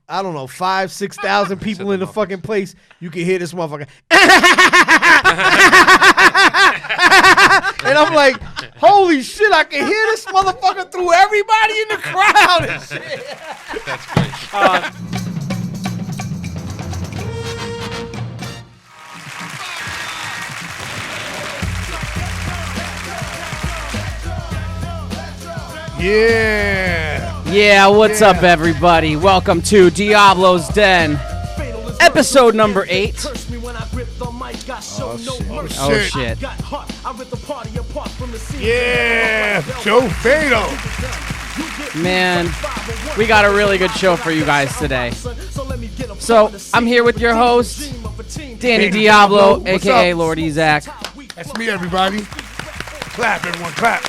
I don't know, 5,000, 6,000 people in the fucking place, you can hear this motherfucker. And I'm like, holy shit, I can hear this motherfucker through everybody in the crowd and shit. That's great. Yeah, what's up, everybody? Welcome to Diablo's Den, episode number 8. Oh, shit. Yeah, Joe Fatal. Man, we got a really good show for you guys today. So, I'm here with your host, Danny Diablo, a.k.a. Lord Ezak. That's me, everybody. Clap, everyone, clap.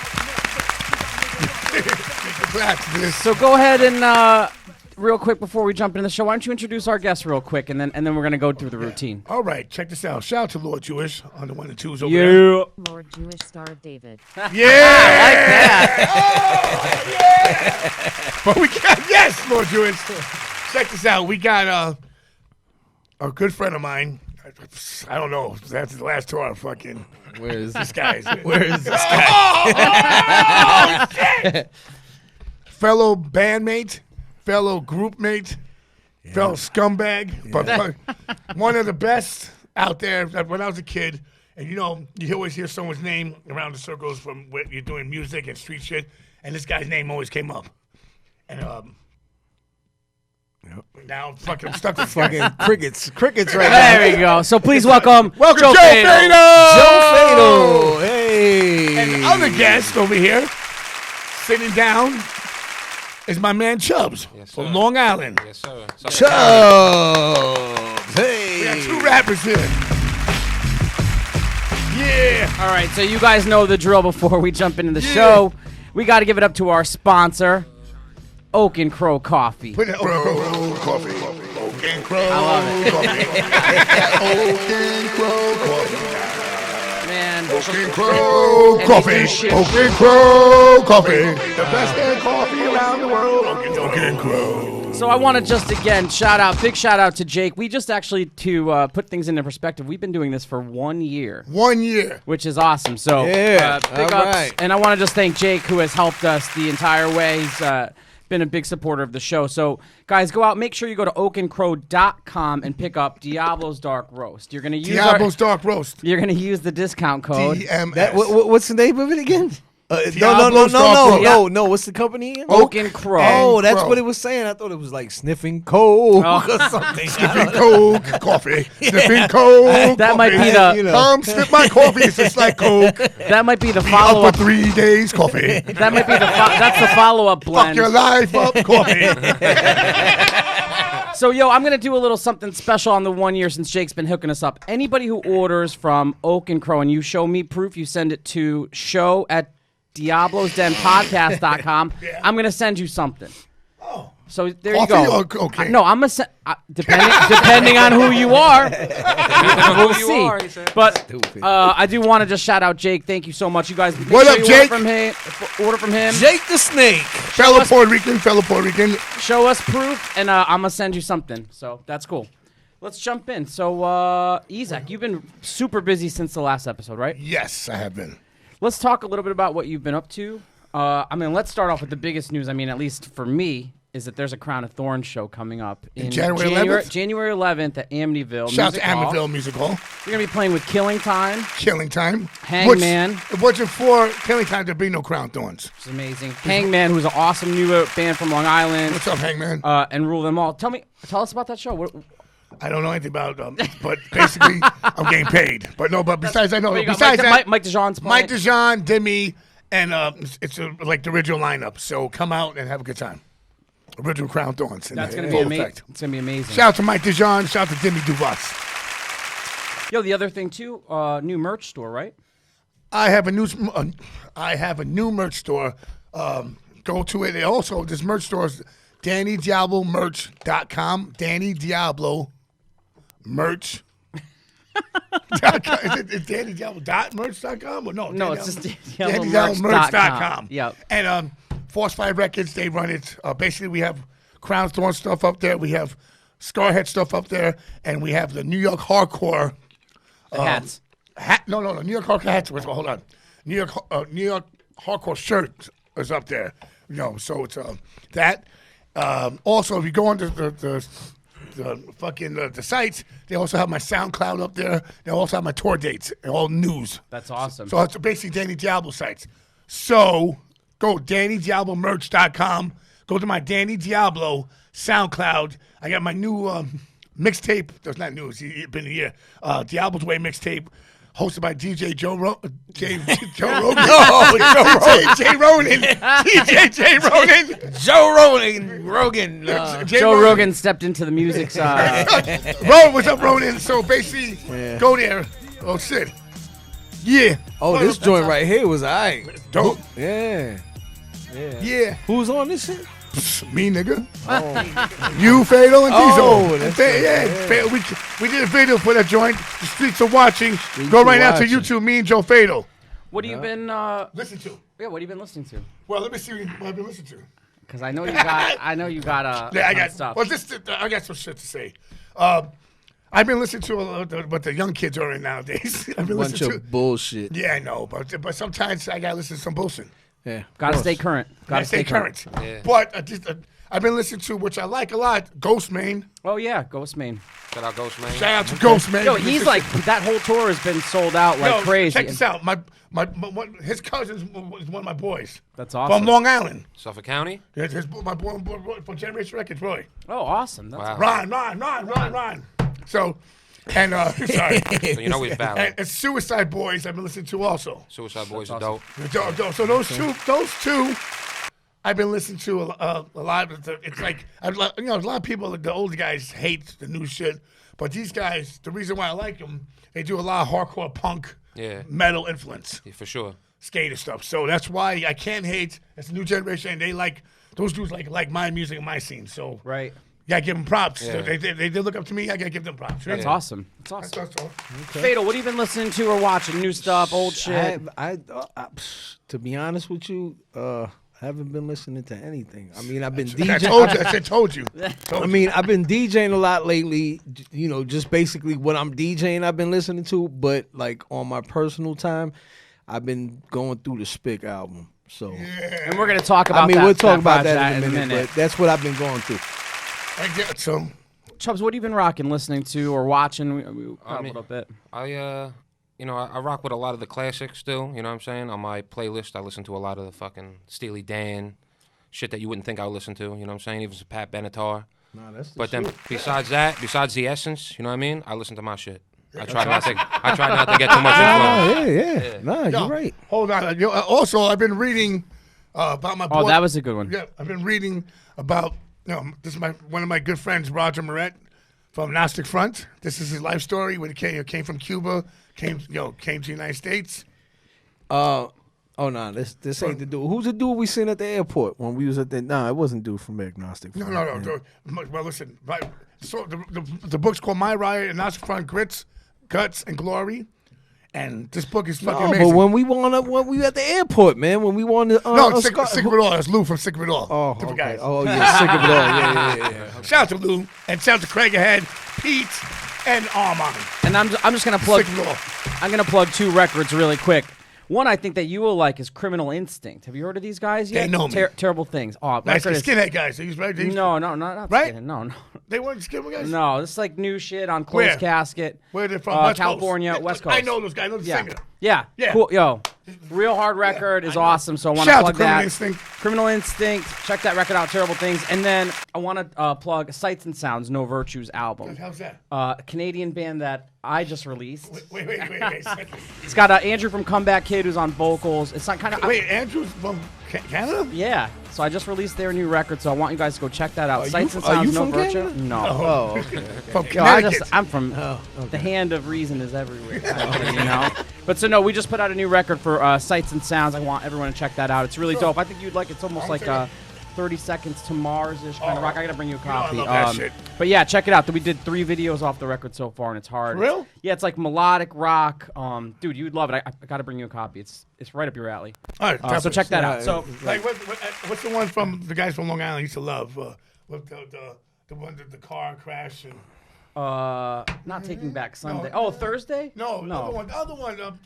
Clap, So go ahead and, real quick before we jump into the show, why don't you introduce our guests real quick, and then we're going to go through the routine. All right, check this out. Shout out to Lord Jewish on the 1 and 2s over there. Lord Jewish Star David. Yeah! I like that. Oh, yeah! But we got, yes, Lord Jewish. Check this out. We got a good friend of mine. I don't know. That's the last tour. Fucking. Where is This guy's. Where is this guy? Oh, shit! Fellow bandmate, fellow groupmate, fellow scumbag, but one of the best out there. When I was a kid, and you always hear someone's name around the circles from where you're doing music and street shit, and this guy's name always came up. And now I'm fucking stuck with Fucking crickets right now. There we go. So please welcome Joe Fatal! Joe Fatal. Hey. And the other guest over here, sitting down, is my man Chubs from Long Island. Yes, sir. Chubs. Hey. We got 2 rappers here. Yeah. All right, so you guys know the drill before we jump into the show. We got to give it up to our sponsor, Oak and Crow Coffee. Put that Crow coffee. Oak and Crow I love it. coffee. Oak and Crow coffee. Man, Oak and Crow And coffee. they do shit. Oak and Crow coffee. The best damn coffee around the world. Oak and Crow. so I want to just again big shout out to Jake. We just actually, to put things into perspective, we've been doing this for 1 year. 1 year. Which is awesome. So Yeah, big all ups. right. And I want to just thank Jake, who has helped us the entire way. He's been a big supporter of the show. So guys, go out, make sure you go to oakandcrow.com and pick up Diablo's Dark Roast. You're gonna use Diablo's Dark Roast. You're gonna use the discount code. DMS. What's the name of it again? Diablo's Dark Roast. No. What's the company again? Oak and Crow. Oh, that's Crow. what it was saying. I thought it was like sniffing coke Oh. or something. Sniffing Coke coffee. Sniffing Coke That might be coffee. the Sniff my coffee. It's just like Coke. that might be the Up follow for up. 3 days coffee. That might be that's the follow up Fuck blend. your life up coffee. So, I'm going to do a little something special on the 1 year since Jake's been hooking us up. Anybody who orders from Oak and Crow and you show me proof, you send it to show@diablosdenpodcast.com. Yeah. I'm going to send you something. Oh. So there Coffee you go. or okay? No, I'm going to send, depending on who you are, we'll you see. are, he said. But Stupid. I do want to just shout out Jake. Thank you so much. You guys, make What sure up, you Jake? Order from him. Jake the Snake. Fellow Puerto Rican. Show us proof, and I'm going to send you something. So that's cool. Let's jump in. So, Ezak, you've been super busy since the last episode, right? Yes, I have been. Let's talk a little bit about what you've been up to. Let's start off with the biggest news. At least for me, is that there's a Crown of Thorns show coming up in January 11th? January 11th at Amityville. Shout out to Music Hall. Amityville Music Hall. You're going to be playing with Killing Time, Killing Time. Hangman. If it wasn't for Killing Time, there'd be no Crown Thorns. which is amazing. Hangman, who's an awesome new band from Long Island. What's up, Hangman? And Rule Them All. Tell us about that show. I don't know anything about but basically, I'm getting paid. But besides, I know. What you got? Besides that, Mike DeJean's playing. Mike DeJean, Demi, and it's like the original lineup. So come out and have a good time. Original Crown Thorns. That's going to be amazing. It's going to be amazing. Shout out to Mike DeJean. Shout out to Demi Duvas. The other thing too, new merch store, right? I have a new merch store. Go to it. Also, this merch store is DannyDiabloMerch.com. Danny Diablo merch. Is it DannyDiablo.merch.com or no? No, it's just DannyDiabloMerch.com. Yep. And Force 5 Records, they run it. Basically, we have Crown Thorn stuff up there. We have Skarhead stuff up there, and we have the New York hardcore hats. No, New York hardcore hats. Hold on, New York hardcore shirt is up there. So it's that. Also, if you go on the sites, they also have my SoundCloud up there. They also have my tour dates and all news. That's awesome. So it's basically Danny Diablo sites. So go DannyDiabloMerch.com. Go to my Danny Diablo SoundCloud. I got my new mixtape. That's not new. It's been a year. Diablo's Way mixtape. Hosted by DJ Joe Rogan. DJ Ronan. Joe Rogan. Joe Rogan stepped into the music side. What's up, Ronan? So basically, go there. Oh, shit. Yeah. Oh, this joint right here was alright. Dope. Yeah. Who's on this shit? Me, nigga. You, Fatal, and Diesel. that's We did a video for that joint. The streets are watching. Go right now to YouTube, me and Joe Fatal. What have you been Listen to. Yeah, what have you been listening to? Well, let me see what I've been listening to. Because I know you got I got stuff. Well, I got some shit to say. I've been listening to what the young kids are in nowadays. I've been Bunch listening to of bullshit. Yeah, I know, but sometimes I gotta listen to some bullshit. Yeah. Gotta stay current. Gotta stay current. Yeah. But I've been listening to, which I like a lot, Ghostman. Oh yeah, Ghostman. Shout out Ghostman. Shout out to Ghostman. Yo, he's like that whole tour has been sold out like crazy. Check this out. His cousin is one of my boys. That's awesome. From Long Island. Suffolk County? Yeah, my boy from Generation Records, Roy. Oh, awesome. That's Wow. Ron. So, and sorry. So you know he's valid. And Suicide Boys I've been listening to also. Suicide Boys are dope. Dope. So those two I've been listening to a lot. It's like, a lot of people, the older guys hate the new shit. But these guys, the reason why I like them, they do a lot of hardcore punk, metal influence. Yeah, for sure. Skater stuff. So that's why I can't hate. It's a new generation, and they like, those dudes like my music and my scene. So right. You gotta give them props. Yeah. They look up to me. I gotta give them props. Right? That's awesome. That's awesome. That's all. Fatal, what have you been listening to or watching? New stuff, old shit? To be honest with you, I haven't been listening to anything. I mean, I've been DJing. I told you. I mean, I've been DJing a lot lately. Just basically what I'm DJing, I've been listening to. But like on my personal time, I've been going through the Spick album. So, and we're gonna talk about. we'll talk about that in a minute. But that's what I've been going through. I get so. Chubbs, what have you been rocking, listening to, or watching? We a little bit. I rock with a lot of the classics still. You know what I'm saying? On my playlist, I listen to a lot of the fucking Steely Dan shit that you wouldn't think I would listen to. You know what I'm saying? Even some Pat Benatar. Nah, that's the but shit. then besides the Essence, you know what I mean? I listen to my shit. I try not to get too much influence. Yeah. Nah, you're right. Hold on. Also, I've been reading about my boy. Oh, that was a good one. Yeah, I've been reading about. This is one of my good friends, Roger Moret, from Gnostic Front. This is his life story. When he came from Cuba, came to the United States. Oh no, this ain't the dude. Who's the dude we seen at the airport when we was at the? Nah, it wasn't dude from Agnostic Front. No. Well, listen. So the book's called My Riot and Gnostic Front: Grits, Guts, and Glory. And this book is fucking amazing. But when we were at the airport, man, when we wanted Sick of It All. That's Lou from Sick of It All. Oh, different okay. guys. Oh yeah, Sick of It All. Yeah. Shout out to Lou and shout out to Craighead, Pete, and Armand. And I'm just gonna plug. Sick of It All. I'm gonna plug two records really quick. One I think that you will like is Criminal Instinct. Have you heard of these guys yet? They know me. Terrible Things. Oh, Nice record is- skinhead guys. He's right. No, not Right? skinhead. No. They weren't skinhead guys. No, this is like new shit on Where? Closed Casket. Where are they from? West Coast? California, West Coast. I know those guys. I know the singer. Yeah. Cool. Yo, real hard record is awesome. So I want to Shout out plug to Criminal that. Instinct. Criminal Instinct. Check that record out. Terrible Things. And then I want to plug Sights and Sounds, No Virtues album. How's that? A Canadian band that I just released. Wait. It's got Andrew from Comeback Kid who's on vocals. It's not kind of. Wait, Andrew's from Canada? Yeah. So I just released their new record, so I want you guys to go check that out. Are Sights you- and are Sounds, you No from Virtue. Canada? No. Oh, okay. From Yo, Connecticut. I'm from the hand of reason is everywhere. You know? But so no, we just put out a new record for Sights and Sounds. I want everyone to check that out. It's really dope. I think you'd like it. It's almost like 30 Seconds to Mars-ish kind of rock. I gotta bring you a copy. I love that shit. But yeah, check it out. We did 3 videos off the record so far, and it's hard. For real? Yeah, it's like melodic rock. Dude, you'd love it. I gotta bring you a copy. It's right up your alley. All right, So check that out. So what's the one from the guys from Long Island I used to love? with the one that the car crash and. Not Taking Back Sunday. Oh, Thursday? No, the other one.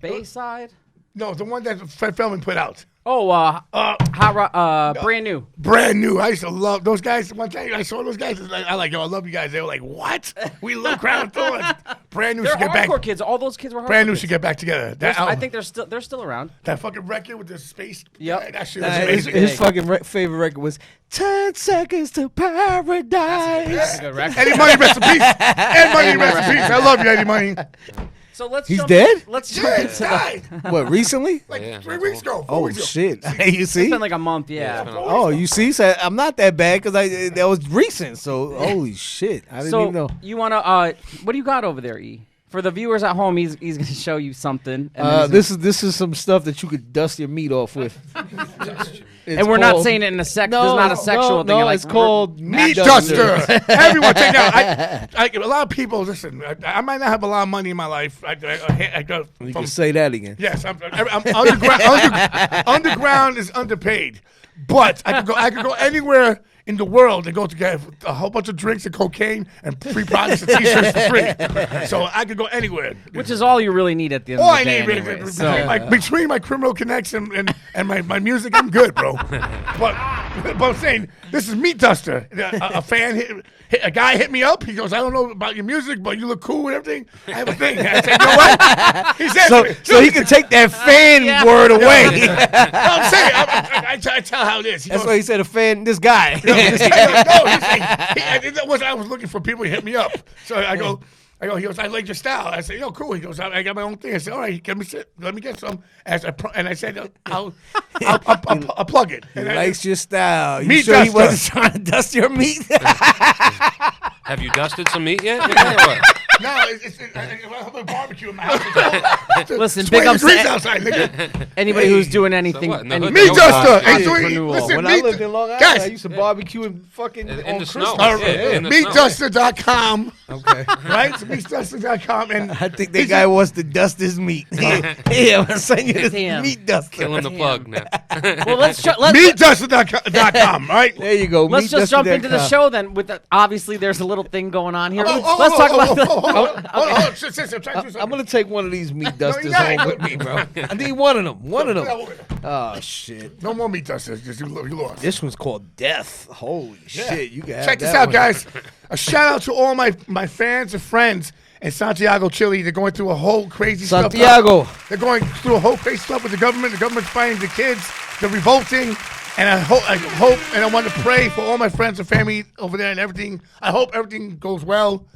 Bayside? No, the one that Fred Feldman put out. Oh, Brand New. Brand New. I used to love those guys. One time I saw those guys. I like, yo, I love you guys. They were like, what? We love Crown Thorns. Brand New They're should get back. hardcore kids. All those kids were hardcore Brand New kids. should get back together. I think they're still around. That fucking record with the space. Yep. That shit was amazing. His fucking favorite record was 10 Seconds to Paradise. That's a good record. Eddie Money, rest in peace. Eddie Money, rest in peace. I love you, Eddie Money. So let's. He's jump dead? Let's jump Yeah, into he died. What, recently? Like 3 weeks ago. 4 Oh, weeks ago. shit. You It's see? been like a month, yeah. Oh, you see? So I'm not that bad because that was recent. So, holy shit. I didn't even know. You want to, what do you got over there, E? For the viewers at home, he's going to show you something. And This is some stuff that you could dust your meat off with. and we're not saying it in a sex. There's not a sexual thing. No, Like, it's called Meat Duster. Everyone take out. A lot of people, listen, I might not have a lot of money in my life. I go You from, can say that again. yes, I'm underground. Underground is underpaid. But I could go anywhere in the world and go to get a whole bunch of drinks and cocaine and free products and t-shirts for free. So I could go anywhere. which is all you really need at the end All of I the day need anyway. is So, between my criminal connection and my music, I'm good, bro. But I'm saying, this is Meat Duster. A fan a guy hit me up. He goes, I don't know about your music, but you look cool and everything. I have a thing. I said, you know what? He said, So he can take that fan word away. I'm saying, I tell how it is. He That's goes, why he said a fan, this guy. I was looking for people to hit me up. So I go, he goes, I like your style. I said, yo, cool. He goes, I got my own thing. I said, all right, let me get some. And I said, I'll plug it. He And likes your style. You Meat sure he duster. wasn't trying to dust your meat? Have you dusted some meat yet? Nigga, or what? No, I have a barbecue in my house. listen, It's big 20 ups degrees to outside, nigga. anybody who's doing anything. what? No, anything Meat Yo, Duster. yeah. Hey, so Entrepreneur. listen, When I lived in Long Island, guys, I used to barbecue in fucking In on the Christmas. snow. Yeah, in the snow. meatduster.com. Okay. Right? So meatduster.com. And I think that guy wants to dust his meat. Yeah, I'm gonna send you this Damn. meat duster. Killing the plug now. Well, let's meatduster.com, right? There you go. let's just jump into the meatduster.com. show then. With obviously, there's a little thing going on here. Oh, Let's talk about. Hold on. Sis, I'm trying to do something. I'm gonna take one of these meat dusters you got it. home with me, bro. I need one of them. One of them. No, Oh shit. no more meat dusters. Just you lost. This one's called Death. Holy shit. You can have Check this that out, one. guys. A shout out to all my fans and friends in Santiago, Chile. They're going through a whole crazy stuff. Santiago. They're going through a whole crazy stuff with the government. The government's fighting the kids. They're revolting. And I hope, and I want to pray for all my friends and family over there and everything. I hope everything goes well.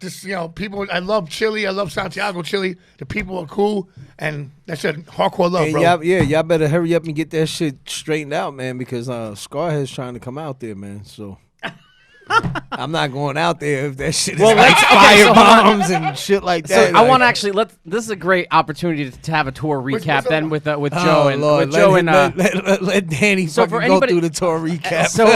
Just, people, I love Chile. I love Santiago, Chile. The people are cool. And that's it. Hardcore love, Hey, bro. y'all better hurry up and get that shit straightened out, man, because Skarhead's trying to come out there, man. So I'm not going out there if that shit is like fire bombs and shit like So that. I want to actually this is a great opportunity to have a tour recap then with Joe Oh, and Lord. with Joe let, and let Danny So fucking for go anybody- through the tour recap. So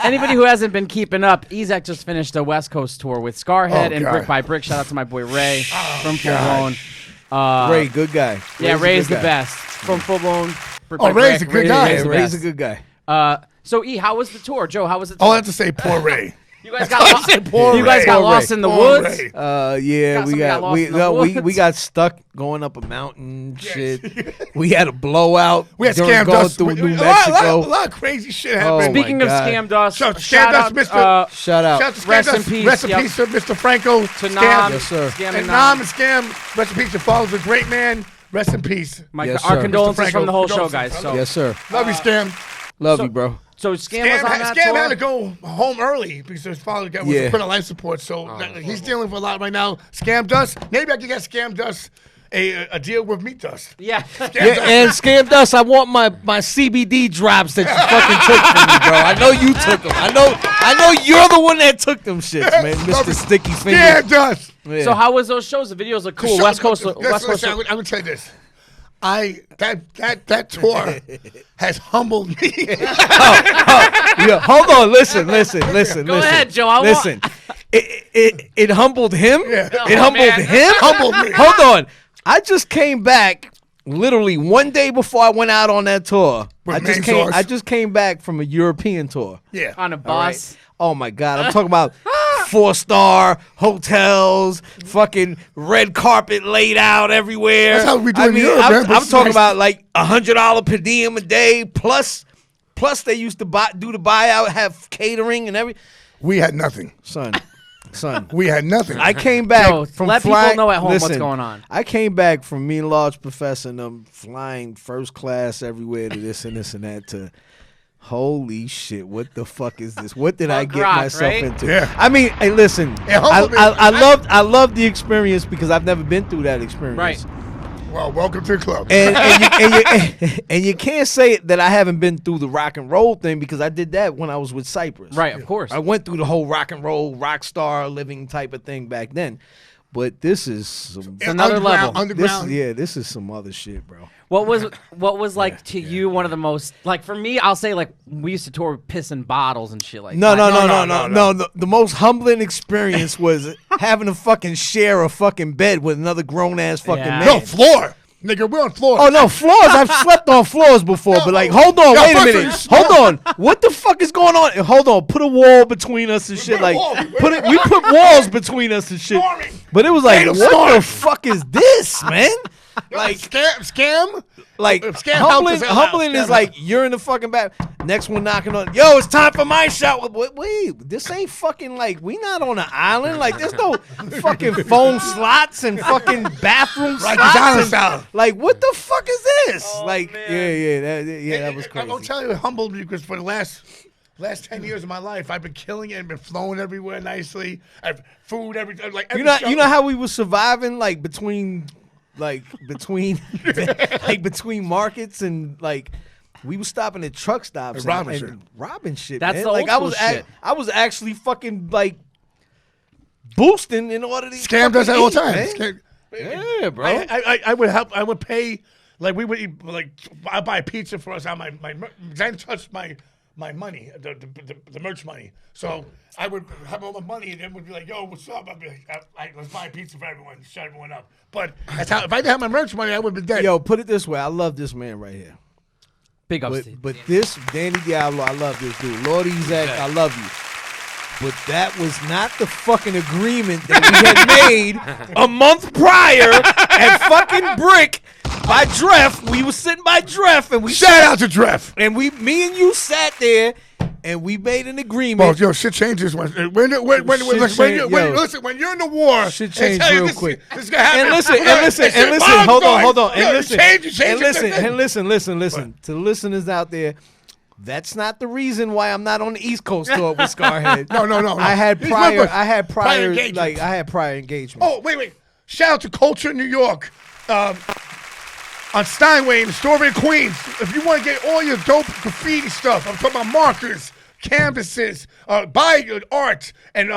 anybody who hasn't been keeping up, Ezek just finished a West Coast tour with Skarhead and God. Brick by Brick. Shout out to my boy Ray from Full Blown. Ray, good guy. Yeah, Ray's good the guy. best from Full Blown. Brick Oh, by Ray's Brick. a good guy. Ray's the Ray's a best. good guy. So how was the tour, Joe? How was it? All I have to say, poor Ray. You guys got poor you guys Ray. got Poor lost Ray. in the Poor woods. Ray. Yeah, Somebody got lost in the we woods. got stuck going up a mountain. Shit, we had a blowout. We had during scammed going us. through A New lot Mexico. of crazy shit Oh, happened. my Speaking of God. scammed us, So, shout out scammed us, Mr. Shout out. Shout out to Rest Scam in Dust. peace, Rest in yep. peace to Mr. Franco. to Scam. Nam, Yes, sir. Scam And and Nam and Scam. Rest in peace to Falls, a great man. Rest in peace. Yes, our sir. condolences Mr. Franco, from the whole show, condolences. guys. So, Yes, sir. Love you, Scam. Love you, bro. so Scam was on that Scam tour. had to go home early because his father was Yeah. put on life support. So he's dealing with a lot right now. Scam Dust. Maybe I can get Scam Dust a deal with Meat Dust. Yeah. Yeah, and scammed us. I want my CBD drops that you fucking took from me, bro. I know you took them. I know you're the one that took them shits, man, Mr. Sticky Scam Fingers. Dust. Yeah. So how was those shows? The videos look cool. Show- West Coast. Listen, West Coast. listen, I'm gonna tell you this. That tour has humbled me. Yeah, hold on. Listen. Go ahead, Joe. I want- Listen. It humbled him. Yeah. It humbled man. him. Humbled me. Hold on. I just came back literally one day before I went out on that tour, With I just main came. sauce. I just came back from a European tour. Yeah. On a All right? bus. Oh my God, I'm talking about 4-star hotels, fucking red carpet laid out everywhere. That's how we do I in mean, Europe, I'm, man, but I'm it's talking nice. about like $100 per diem a day plus they used to do the buyout, have catering and everything. We had nothing. Son. We had nothing. I came back Yo, from let people flying. know at home what's Listen, going on. I came back from me and Large Professor and them flying first class everywhere to this and that to holy shit, what the fuck is this? What did I Punk get rock, myself right? into? Yeah. I mean, hey, listen, Yeah, I loved the experience because I've never been through that experience. Right. Well, welcome to the club. And you can't say that I haven't been through the rock and roll thing because I did that when I was with Cypress. Right, of course. I went through the whole rock and roll, rock star living type of thing back then. But this is some, another level. Underground. this is some other shit, bro. What was like to you one of the most, like for me, I'll say like we used to tour with pissing bottles and shit like No. that. The most humbling experience was having to fucking share a fucking bed with another grown ass fucking Yeah. man. No, floor. Nigga, we're on floor. Oh no, floors! I've slept on floors before, but like, hold on, Yo, wait a first of minute, all, hold on. What the fuck is going on? Hold on, put a wall between us and shit. put a Like, wall. we put walls between us and shit. Snoring. But it was like, Ain't no what snoring. the fuck is this, man? Like scam? Like Scam humbling, help us out. humbling is Scam like you're in the fucking back. Next one knocking on. Yo, it's time for my shot. Wait, this ain't fucking like we not on an island. Like there's no fucking phone slots and fucking bathroom Right, slots. designer and- style. Like what the fuck is this? Oh, like man. that was crazy. I'll tell you, it humbled me because for the last 10 years of my life, I've been killing it and been flown everywhere nicely. I've food every like every show. You know how we was surviving like between markets and like we was stopping at truck stops and robbing shit. That's man. the like old school shit. I was actually fucking like boosting in order to Scam does that all the time. man. Scam. Yeah, bro. I would help. I would pay. Like we would eat. Like I buy pizza for us on my Zen touched my money, the merch money. So I would have all the money, and then would be like, "Yo, what's up?" I'd be like, "Let's buy pizza for everyone, shut everyone up." But that's how. If I didn't have my merch money, I would have been dead. Yo, put it this way. I love this man right here. Big ups. But this Danny Diablo, I love this dude. Lord Ezek, I love you. But that was not the fucking agreement that we had made a month prior at fucking Brick by Dreff. We was sitting by Dreff and we Shout out to Dreff. and me and you sat there and we made an Well, agreement. yo, shit changes when Shit you're in the war. Shit they changed tell you real this- quick. This is gonna happen. And listen, This bomb's hold going. on, and Yo, listen, you change and listen. To the listeners out there, that's not the reason why I'm not on the East Coast tour with Skarhead. No. I had He's prior with us. prior engagement. engagement. Oh, wait. Shout out to Culture New York. On Steinway in Astoria, Queens. If you want to get all your dope graffiti stuff, I'm talking about markers, canvases, buy art, and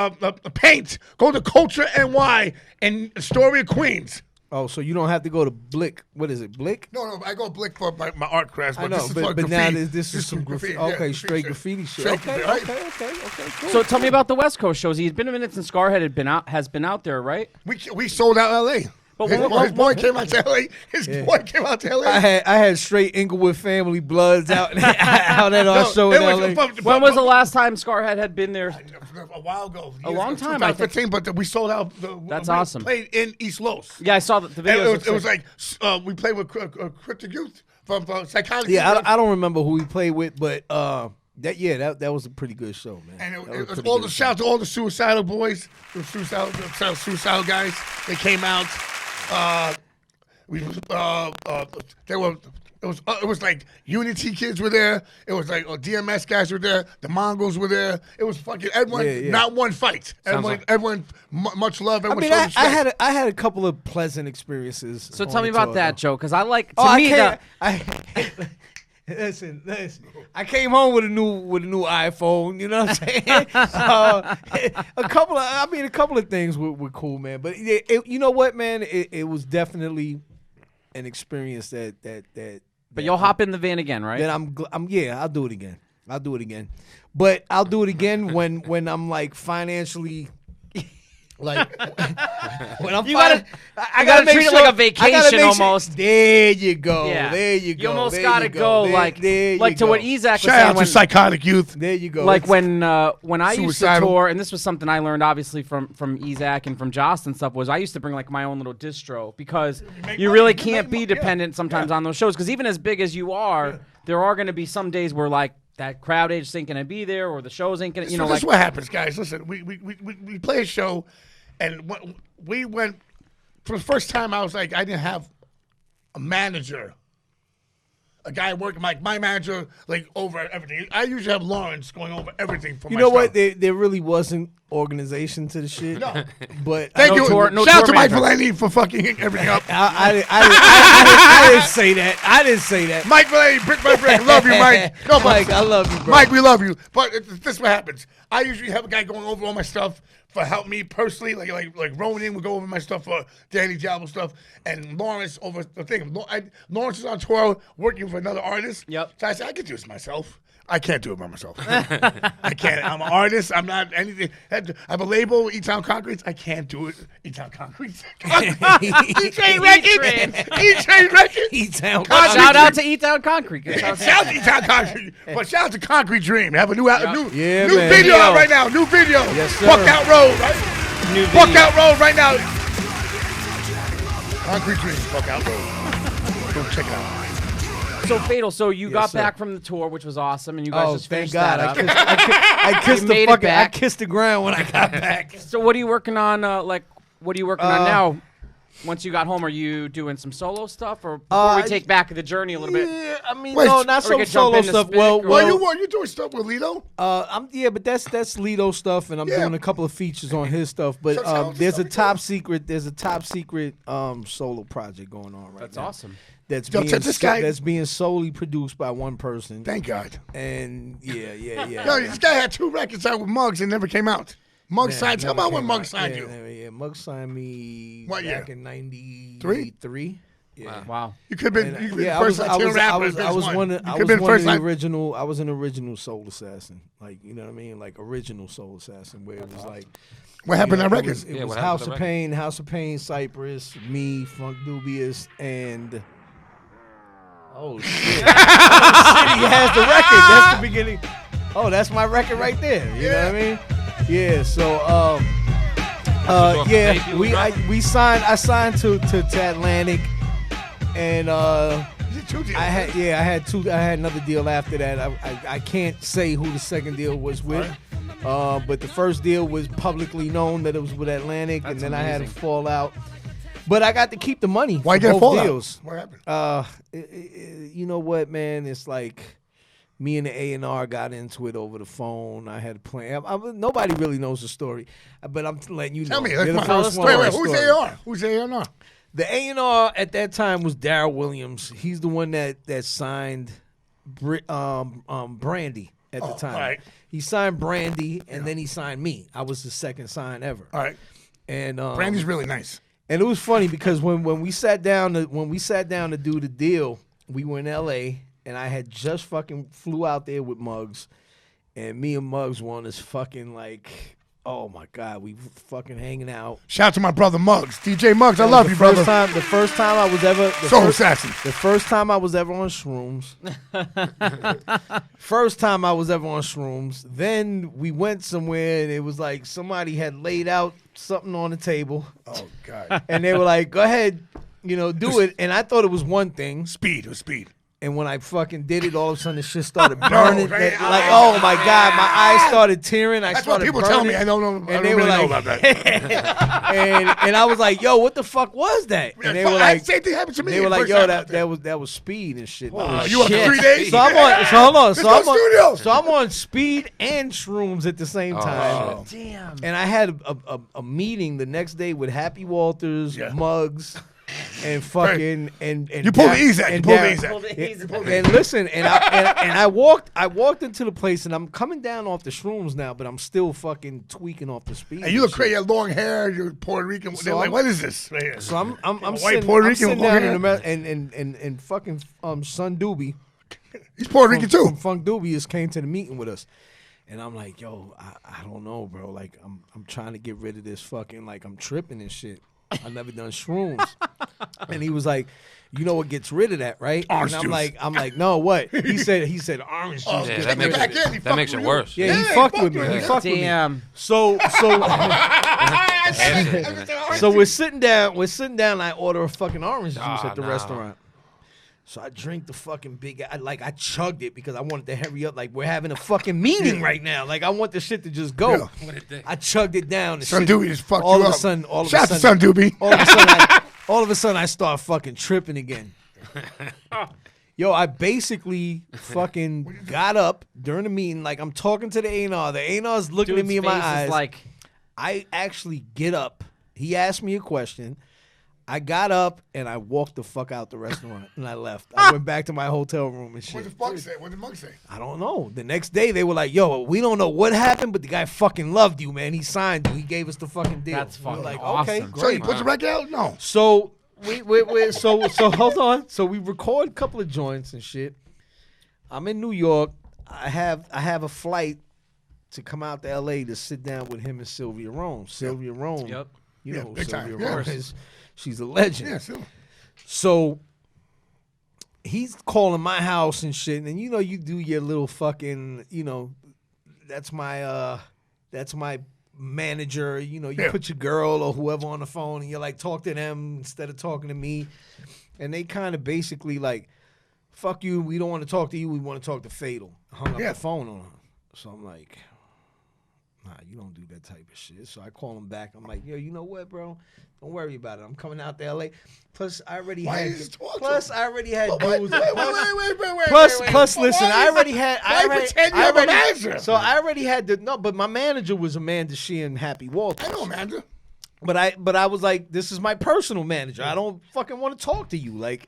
paint, go to Culture NY in Astoria, Queens. Oh, so you don't have to go to Blick. What is it, Blick? No, I go Blick for my art crafts. I But know, this is but for now graffiti. this is some graffiti. Okay, straight graffiti shit. Straight Okay, graffiti, okay, cool. So tell me about the West Coast shows. He's been a minute since Skarhead has been out there, right? We sold out L.A. But His boy came out to L.A. Boy came out to L.A. I had straight Inglewood family bloods out out at our show in LA. When was the last time Skarhead had been there? A while ago. A long time, I think. 2015, but we sold out. That's we awesome. Played in East Los. Yeah, I saw the And videos. it was like we played with Cryptic Youth from Psychology. Yeah, I don't remember who we played with, but that was a pretty good show, man. And That was it a was pretty all good the show. shout to all the suicidal boys, the suicidal guys. They came out. It was like Unity kids were there. It was like DMS guys were there. The Mongols were there. It was fucking everyone. Yeah. Not one fight. Everyone, much love. I Everyone mean, showed I respect. had a couple of pleasant experiences. So on tell me the about tour, that, though. Joe, because I like Oh, me listen. I came home with a new iPhone. You know what I'm saying? a couple of things were cool, man. But you know what, man? It was definitely an experience that. But you'll hop in the van again, right? That I'll do it again. But I'll do it again when I'm like financially Like when I'm You finally, gotta- I you gotta make treat it sure, like a I gotta vacation make sure- almost. There you go. Yeah. There you go. You almost there gotta you go There- like there you to what go. Ezak was Shout saying out to when, psychotic youth. There you go. like It's- when I used to Suicidal. tour, and this was something I learned obviously from Ezak and from Jost and stuff, was I used to bring like my own little distro because you money, really you can't make be money, dependent sometimes on those shows, because even as big as you are, there are going to be some days where like that crowd age ain't gonna be there, or the shows ain't gonna, you know, This like is what happens, guys. Listen, we play a show, and we went for the first time. I was like, I didn't have a manager, a guy working my manager like over everything. I usually have Lawrence going over everything for You my know stuff. what? There really wasn't organization to the shit. No. But Thank No you. tour- no Shout out tour to Mike manager. Mulaney for fucking everything up. I didn't say that. I didn't say that. Mike Mulaney, brick by brick. Love you, Mike. No, but Mike, I love you, bro. Mike, we love you. But this is what happens. I usually have a guy going over all my stuff for help me personally. Like Ronan would go over my stuff for Danny Diablo stuff, and Lawrence over the thing. Lawrence is on tour working for another artist. Yep. So I said, I could do this myself. I can't do it by myself. I can't. I'm an artist. I'm not anything. I have a label, E-Town Concrete. I can't do it. E-Town Concrete. E-Train Records. E-Train Records. E-Town. shout out to E-Town Concrete. Shout out to E-Town Concrete. But shout out to Concrete Dream. Have a new Yeah, new man. video out right now. New video. Yes, sir. Fuck Out Road. Right? New Fuck video. Out Road right now. Concrete Dream. Fuck Out Road. Go check it out. So Fatal, so you Yes, got sir. back from the tour, which was awesome, and you guys Oh, just thank finished God! that up. I kissed You the made it fucking. I back. kissed the ground when I got back. So what are you working on? What are you working on now? Once you got home, are you doing some solo stuff, or before we take back the journey a little bit? Yeah, I mean, Wait, no, or not we some could jump solo into stuff. Spic Well, or- Well, you doing stuff with Lito? but that's Lido stuff, and I'm Yeah. doing a couple of features on his stuff. But So tell us there's a something top secret. There's a top secret solo project going on right That's now. awesome. That's Yo, being this guy- that's being solely produced by one person. Thank God. And yeah. Yo, this guy had 2 records out with Muggs and never came out. Muggs signed. Tell me when Muggs signed you. Yeah, Muggs signed me What back year? in '93. Yeah. Wow. You could have been, Yeah, first Latino rapper. I was one of You could have been first the line. original. I was an original soul assassin, like you know what I mean, like original soul assassin, where it was like What happened to that it record? was, it Yeah, was what happened House to the of Pain, House of Pain, Cypress, me, Funk Dubious, and oh shit, oh, shit, he has the record. That's the beginning. Oh, that's my record right there. You know what I mean? Yeah. So off the tape yeah, you was dropping? we signed. I signed to Atlantic, and Is it 2 deals? I had two. I had another deal after that. I can't say who the second deal was with, but the first deal was publicly known that it was with Atlantic, and then I had a fallout. But I got to keep the money. Why for get a both fallout? deals. What happened? You know what, man? It's like me and the A&R got into it over the phone. I had a plan. Nobody really knows the story, but I'm letting you know. Tell me. You're the Let's find first out. one Wait, on the who's story. A.R.? Who's A.R.? The A&R at that time was Darryl Williams. He's the one that signed Brandy at the time. all right. He signed Brandy, and then he signed me. I was the second sign ever. All right. And Brandy's really nice. and it was funny because when we sat down to do the deal, we were in L.A. and I had just fucking flew out there with Muggs, and me and Muggs were on this fucking like, oh my God, we fucking hanging out. Shout out to my brother Muggs. DJ Muggs, I love you, brother. The first time I was ever Soul assassin. The first time I was ever on shrooms. Then we went somewhere and it was like somebody had laid out something on the table Oh, God. and they were like, go ahead, do it. And I thought it was one thing. Speed. It was speed. And when I fucking did it, all of a sudden the shit started burning. right? Like, oh my God, my eyes started tearing. That's what people tell me. I don't know. I don't they really were know like- about that. and I was like, yo, what the fuck was that? And they were like, same thing happened to me. they were the like, first yo, time out there. that was speed and shit. You on 3 days? So I'm on. So hold on. Let's go studios. So I'm on speed and shrooms at the same time. Damn. And I had a meeting the next day with Happy Walters, Yeah. Muggs, and fucking and You pulled the Dar- Ezak. You and pulled the Dar- Ezak. Pulled the Ezak. And listen, and I walked into the place, and I'm coming down off the shrooms now, but I'm still fucking tweaking off the speed. And you look crazy. You have long hair. You're Puerto Rican. So They're like, I'm- what is this? Right here? So I'm white sitting, Puerto I'm Rican sitting with down long in hair. and fucking Son Doobie He's Puerto Rican too. from Funk Dubious came to the meeting with us. And I'm like, yo, I don't know, bro. Like, I'm trying to get rid of this fucking, like, I'm tripping and shit. I've never done shrooms. And he was like, you know what gets rid of that, right? Orange and juice. I'm like, no, what? He said orange juice. Yeah, gets that rid makes of it. that makes it worse. Yeah, he Yeah, fucked with me. fuck He with fucked with me. Damn. So Acid. so we're sitting down. And I order a fucking orange juice Ah, at the no. restaurant. So I drink the fucking big. I chugged it because I wanted to hurry up. Like we're having a fucking meeting right now. Like I want the shit to just go. Yeah. What a dick. I chugged it down. The Son shit, Doobie just fucked all you of up. a sudden, all of Shout a out to Son sudden, Doobie. all of a sudden, I start fucking tripping again. Yo, I basically fucking got up during the meeting. Like I'm talking to the A&R. The A&R's looking at Dude's me in my face is eyes. like, I actually get up. He asked me a question. I got up and I walked the fuck out the restaurant and I left. I went back to my hotel room and What shit. the fuck say? What did Mug say? I don't know. The next day they were like, "Yo, we don't know what happened, but the guy fucking loved you, man. He signed you. He gave us the fucking deal." That's We fucking were like, awesome. okay, So you great. put the record out? No. So so hold on. So we record a couple of joints and shit. I'm in New York. I have a flight to come out to LA to sit down with him and Sylvia Rome. Sylvia Rome. Yep. You Yeah, know who big time. Sylvia Yeah. Rome is. She's a legend. Yeah, still. So he's calling my house and shit, and you know you do your little fucking, you know, that's my manager. You know, you Yeah. put your girl or whoever on the phone, and you're like, talk to them instead of talking to me, and they kind of basically like, fuck you, we don't want to talk to you, we want to talk to Fatal. Hung up Yeah. the phone on her. So I'm like, nah, you don't do that type of shit. So I call him back. I'm like, yo, you know what, bro? Don't worry about it. I'm coming out to LA. Plus, I already Why had. you just talk to Plus, him? I already had Wait, dudes. wait. Plus, listen, I already had. Why pretend you have a manager? So I already had the no, but my manager was Amanda Sheehan, Happy Walters. I know, Amanda. But I was like, this is my personal manager. I don't fucking want to talk to you, like,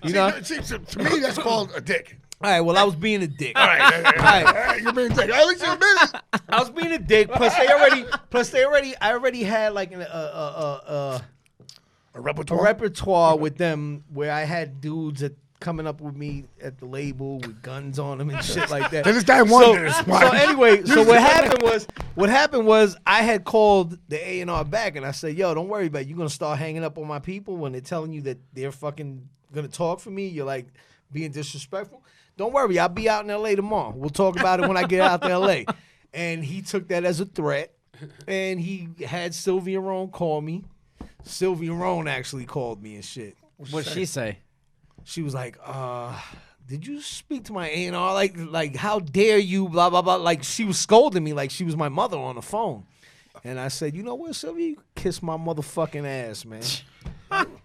you know. See, to me, that's called a dick. All right, well, I was being a dick. All right, you're being a dick. At least you admit it. I was being a dick. I already had like a repertoire with them where I had dudes coming up with me at the label with guns on them and shit like that. Then this guy wonders why. So anyway, so what happened was I had called the A&R back and I said, yo, don't worry about it. You're gonna start hanging up on my people when they're telling you that they're fucking gonna talk for me. You're like being disrespectful. Don't worry, I'll be out in LA tomorrow. We'll talk about it when I get out to LA. And he took that as a threat, and he had Sylvia Rone call me. Sylvia Rone actually called me and shit. what'd she say? She was like, did you speak to my A&R? Like, how dare you, blah, blah, blah. Like, she was scolding me like she was my mother on the phone. And I said, you know what, Sylvia? You kiss my motherfucking ass, man.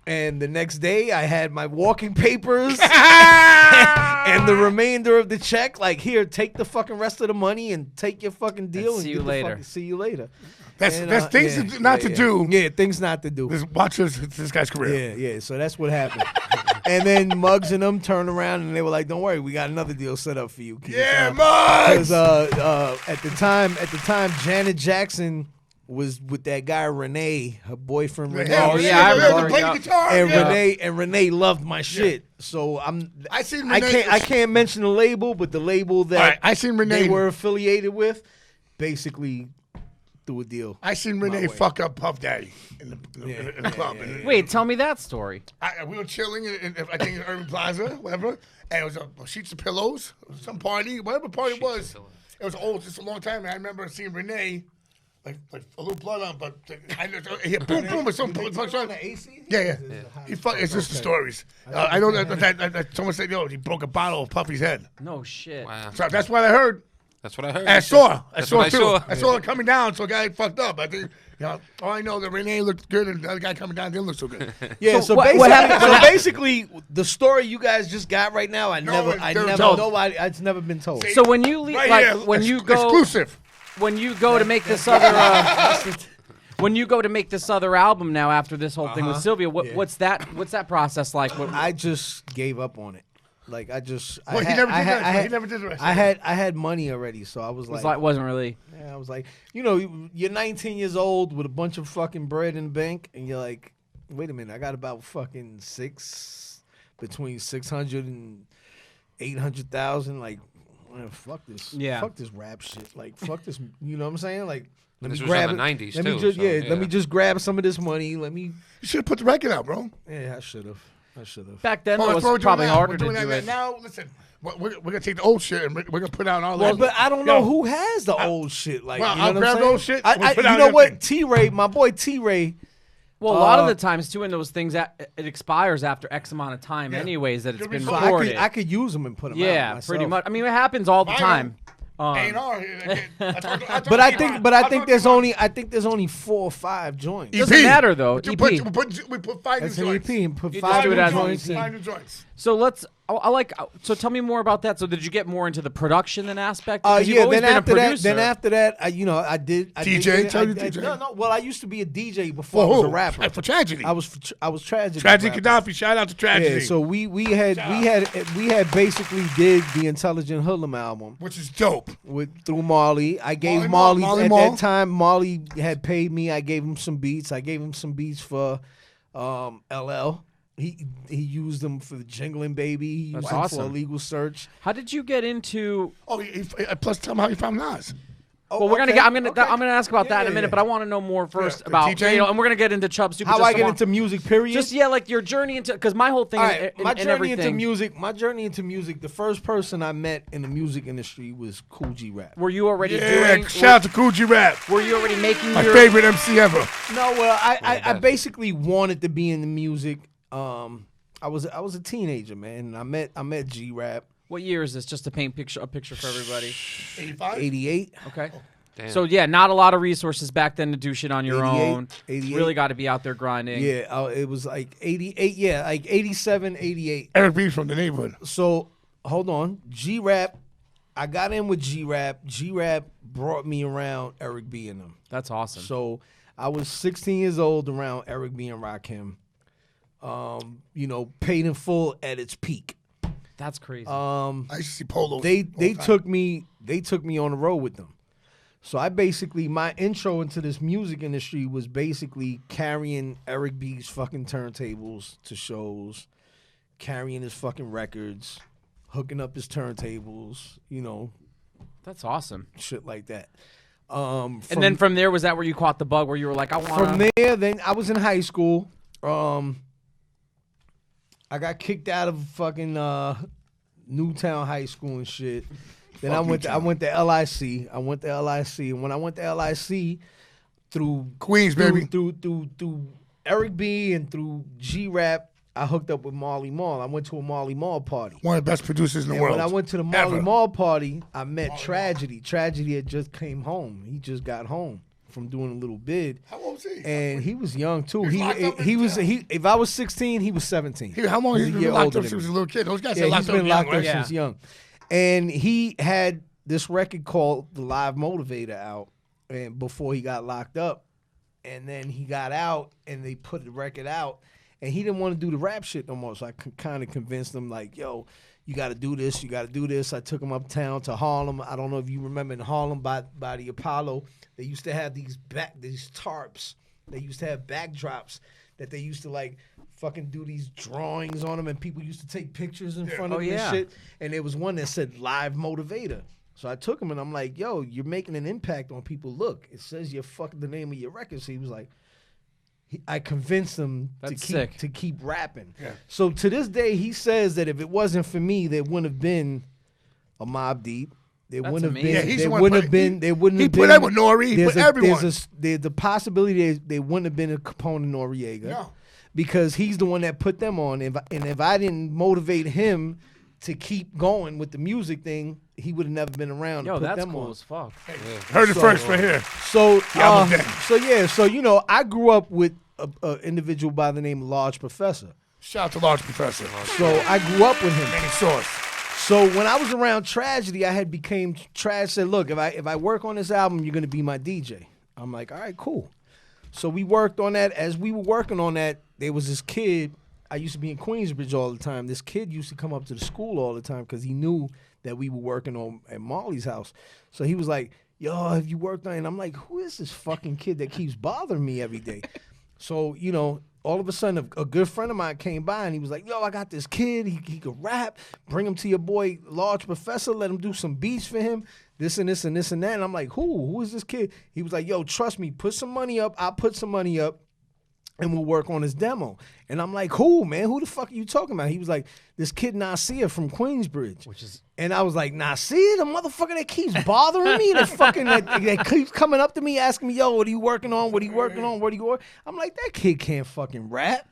And the next day, I had my walking papers and the remainder of the check. Like, here, take the fucking rest of the money and take your fucking deal. And see you later. See you later. That's And, things not to do. Yeah, things not to do. Watch this guy's career. Yeah. So that's what happened. And then Muggs and them turned around and they were like, "Don't worry, we got another deal set up for you." Yeah, Muggs! Because at the time, Janet Jackson was with that guy Renee, her boyfriend Renee. Oh, yeah, I remember. Play Yeah. guitar. And yeah. Renee loved my shit. So I seen I Renee. can't mention the label, but the label that All right, I seen Renee. they were affiliated with basically threw a deal. I seen my Renee way. fuck up Puff Daddy in the club. And Wait, tell me that story. we were chilling in I think in Urban Plaza, whatever, and it was sheets of pillows, some party, whatever party it was. It was old, just a long time. And I remember seeing Renee, like a little blood on, but boom, boom, or something. Yeah. He fuck. It's just the stories. I know that someone said, yo, he broke a bottle of Puffy's head. No shit. Wow. So that's what I heard. That's what I heard. And I saw what I too. saw. I saw it coming down, so a guy fucked up. I think, all I know that Renee looked good, and the other guy coming down didn't look so good. Yeah, so, what basically, happened- basically, the story you guys just got right now, it's never been told. So when you leave, Right like here, when you go, exclusive. when you go to make this other, when you go to make this other album now after this whole thing with Sylvia, what's that process like? I just gave up on it. Like I He never did the rest. I had money already, so I was like, wasn't really. yeah, I was like, you're 19 years old with a bunch of fucking bread in the bank, and you're like, wait a minute, I got about fucking between 600 and 800,000. Like, Man, fuck this. Yeah. Fuck this rap shit. Like, fuck this. You know what I'm saying? Like, let This me was grab in the it. 90s let me too, just, so, let me just grab some of this money. Let me. You should have put the record out, bro. Yeah, I should have. Back then, Oh, it that's was what we're doing probably now. harder We're to doing do that it. now. Listen, we're gonna take the old shit and we're gonna put out all Well, that. but I don't know who has the old shit. Like, well, you know I'll what grab I'm the saying? old shit, we'll put you out know what? everything. T-Ray, my boy T-Ray. Well, a lot of the times too, in those things, it expires after X amount of time, anyways. That it's been So recorded. I could use them and put them out. Yeah, myself. pretty much. I mean, it happens all the Vinyl. time. A&R. But I think there's only 4 or 5 joints. Doesn't matter though. We EP. put 5 new That's an joints. EP and put You 5 just do it new as an joints. EP. 5 new joints. So let's. I like. So tell me more about that. So did you get more into the production then aspect? Because you've Yeah. always Then been after a that, producer. I did. I DJ? did, Tell you I- DJ? No. Well, I used to be a DJ before For I was who? a rapper. For Tragedy. I was Tragedy. Tragedy rapper. Gaddafi. Shout out to Tragedy. Yeah. So we had basically did the Intelligent Hoodlum album which is dope. through Marley. I gave Marley Marley at Marl. that time. Marley had paid me. I gave him some beats. I gave him some beats for LL. He used them for the Jingling Baby. He used That's them for awesome. a legal search. How did you get into? Oh, plus tell me how you found Nas. Well, we're gonna okay, get. I'm gonna okay. ask about that in a Yeah, minute, yeah. but I want to know more first the about DJ? and we're gonna get into Chubs too. but How just I get into music, period. Just like your journey into because my whole thing All is right, in, my in journey everything. into music. My journey into music. The first person I met in the music industry was Kool G Rap. Were you already Yeah, doing? shout out to Kool G Rap. Were you already making My your? favorite MC ever. No, well, I best. basically wanted to be in the music. I was a teenager, man. And I met G Rap. What year is this? Just to paint a picture for everybody. 85? 88. Okay. Damn. So yeah, not a lot of resources back then to do shit on your 88, own. 88. Really got to be out there grinding. Yeah, it was like 88. Yeah, like 87, 88. Eric B from the neighborhood. So hold on, G Rap. I got in with G Rap. G Rap brought me around Eric B and them. That's awesome. So I was 16 years old around Eric B and Rakim. Paid in full at its peak. That's crazy. I used to see polos. They all the time. took me on the road with them. So my intro into this music industry was basically carrying Eric B's fucking turntables to shows, carrying his fucking records, hooking up his turntables, That's awesome. shit like that. And then from there, was that where you caught the bug where you were like, I want From there, then I was in high school. I got kicked out of fucking Newtown High School and shit. Then I went to LIC. And when I went to LIC through Queens, baby. through Eric B and through G Rap, I hooked up with Marley Marl. I went to a Marley Marl party. One of the best producers in the And world. when I went to the Marley Ever. Marl party, I met Tragedy. Tragedy had just came home. He just got home from doing a little bid. How old was he? And he was young too. He was locked up in jail. If I was 16, he was 17. How long He's has a he year been locked older up than since he was me. a little kid? Those guys Yeah, are he's locked up been young, locked up right? since young. And he had this record called The Live Motivator out and before he got locked up. And then he got out and they put the record out. And he didn't want to do the rap shit no more. So I kind of convinced him, like, yo, you got to do this. You got to do this. I took him uptown to Harlem. I don't know if you remember in Harlem by the Apollo, they used to have these tarps. They used to have backdrops that they used to, like, fucking do these drawings on them. And people used to take pictures in front of them and shit. And there was one that said Live Motivator. So I took him and I'm like, yo, you're making an impact on people. Look, it says you're fucking the name of your record. So he was like, I convinced him That's sick. to keep rapping. Yeah. So to this day, he says that if it wasn't for me, there wouldn't have been a Mobb Deep. There That's wouldn't have amazing. been. Yeah, he's there the one wouldn't put- have been. There wouldn't he have put been. that with Nori, he There's put everyone. There's the possibility that there wouldn't have been a Capone and Noriega. No. Because he's the one that put them on. If I didn't motivate him to keep going with the music thing, he would have never been around. Yo, to put that's them cool on. as fuck. Heard it first right here. So, album thing. so I grew up with an individual by the name of Large Professor. Shout out to Large Professor. So I grew up with him. Any source. So when I was around Tragedy, I had became Trag said, look, if I work on this album, you're gonna be my DJ. I'm like, all right, cool. So we worked on that. As we were working on that, there was this kid. I used to be in Queensbridge all the time. This kid used to come up to the school all the time because he knew that we were working on at Molly's house. So he was like, yo, have you worked on it? And I'm like, who is this fucking kid that keeps bothering me every day? So, you know, all of a sudden, a good friend of mine came by and he was like, yo, I got this kid. He could rap. Bring him to your boy, Large Professor. Let him do some beats for him. This and this and this and that. And I'm like, who is this kid? He was like, yo, trust me. Put some money up. I'll put some money up and we'll work on his demo. And I'm like, who, man? Who the fuck are you talking about? He was like, this kid Nasir from Queensbridge. And I was like, Nasir, the motherfucker that keeps bothering me, that keeps coming up to me, asking me, yo, what are you working on? What are you working on? What are you working? I'm like, that kid can't fucking rap.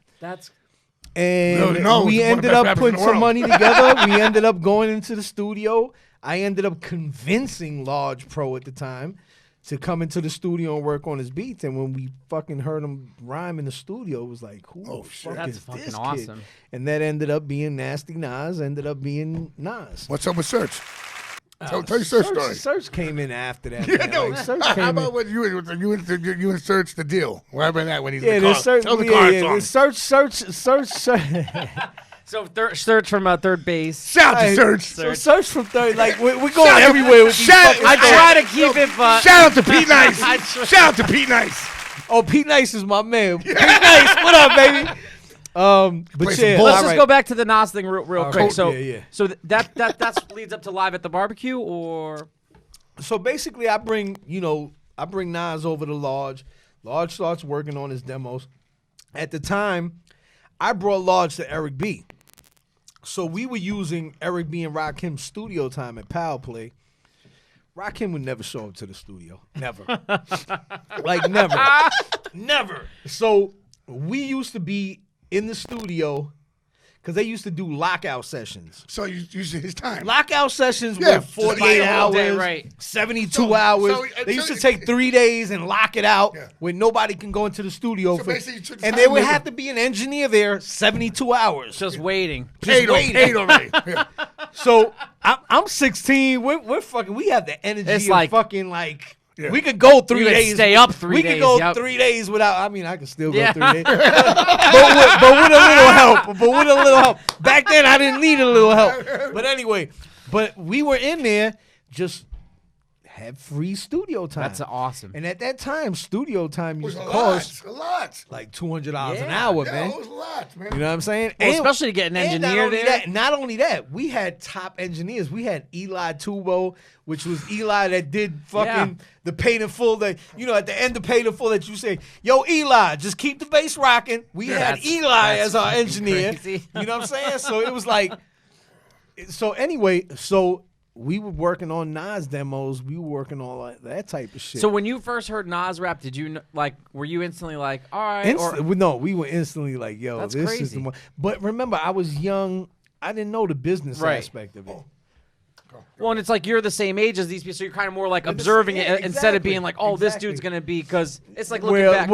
And we ended up putting some money together. We ended up going into the studio. I ended up convincing Large Pro at the time to come into the studio and work on his beats. And when we fucking heard him rhyme in the studio, it was like, who the fuck is fucking this awesome. kid? And that ended up being Nasty Nas, ended up being Nas. What's up with Search? Tell your Search story. Search came in after that. Yeah, Man. no, Like, Search how came about in. when you and Search the deal? What happened to that when he's in Yeah, the car? there's Tell the car song. So Search from third base. Shout out to Hey, Search. So Search from third, like we're going everywhere with these fucking I stories. try to keep it, but Shout out to Pete Nice. Shout out to Pete Nice. Oh, Pete Nice is my man. Pete Nice, what up, baby? But Play some yeah, ball. let's all just right. go back to the Nas thing real quick. cool. So Yeah. so that leads up to Live at the Barbecue, or So basically, I bring Nas over to Large. Large starts working on his demos. At the time, I brought Large to Eric B. So we were using Eric B and Rakim's studio time at Power Play. Rakim would never show up to the studio. Never. Like, never. Never. So we used to be in the studio because they used to do lockout sessions. So you used his time. Lockout sessions Yeah, were 48 just all hours, day, right. 72 So- hours. so- They used to so- take 3 days and lock it out Yeah. where nobody can go into the studio. So basically you took and time there would with have them. to be an engineer there 72 hours. just waiting. paid already. Yeah. So I'm 16. We're fucking. We have the energy. It's of like- fucking like. Yeah. We could go 3 You could days. stay up 3 We days, could go yep. 3 days without. I mean, I could still go Yeah. 3 days. but with a little help. But with a little help. Back then, I didn't need a little help. But anyway, we were in there just had free studio time. That's awesome. And at that time, studio time It was used a to cost lot. A lot. like $200 an Yeah. hour, Yeah, man. it was a lot, man. You know what I'm saying? Well, especially to get an and engineer not only there. Not only that, we had top engineers. We had Eli Tubo, which was Eli that did fucking the Paid in Full. That, you know, at the end of Paid in Full, that you say, yo, Eli, just keep the bass rocking. We had That's- Eli that's as our fucking engineer. crazy. You know what I'm saying? So it was like, so anyway, so we were working on Nas demos. We were working on that type of shit. So when you first heard Nas rap, did you were you instantly like, all right, No, we were instantly like, yo, That's this is crazy. the one. But remember, I was young. I didn't know the business Right. aspect of it. well, and it's like you're the same age as these people, so you're kind of more like We're the observing same- it yeah, instead of exactly, being like, oh, this exactly. dude's gonna be, because it's like looking back.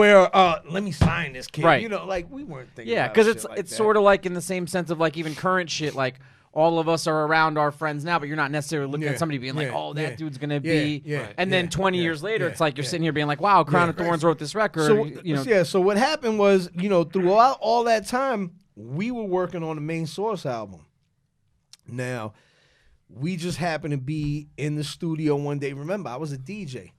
Let me sign this kid. Right. You know, like we weren't thinking. Yeah, because because it's sort of like in the same sense of like even current shit, like all of us are around our friends now, but you're not necessarily looking at somebody being like, oh, that dude's gonna be. And then 20 years later, it's like you're sitting here being like, wow, Crown of Thorns wrote this record. So you know, so what happened was, you know, throughout all that time, we were working on the Main Source album. Now, we just happened to be in the studio one day. Remember, I was a DJ.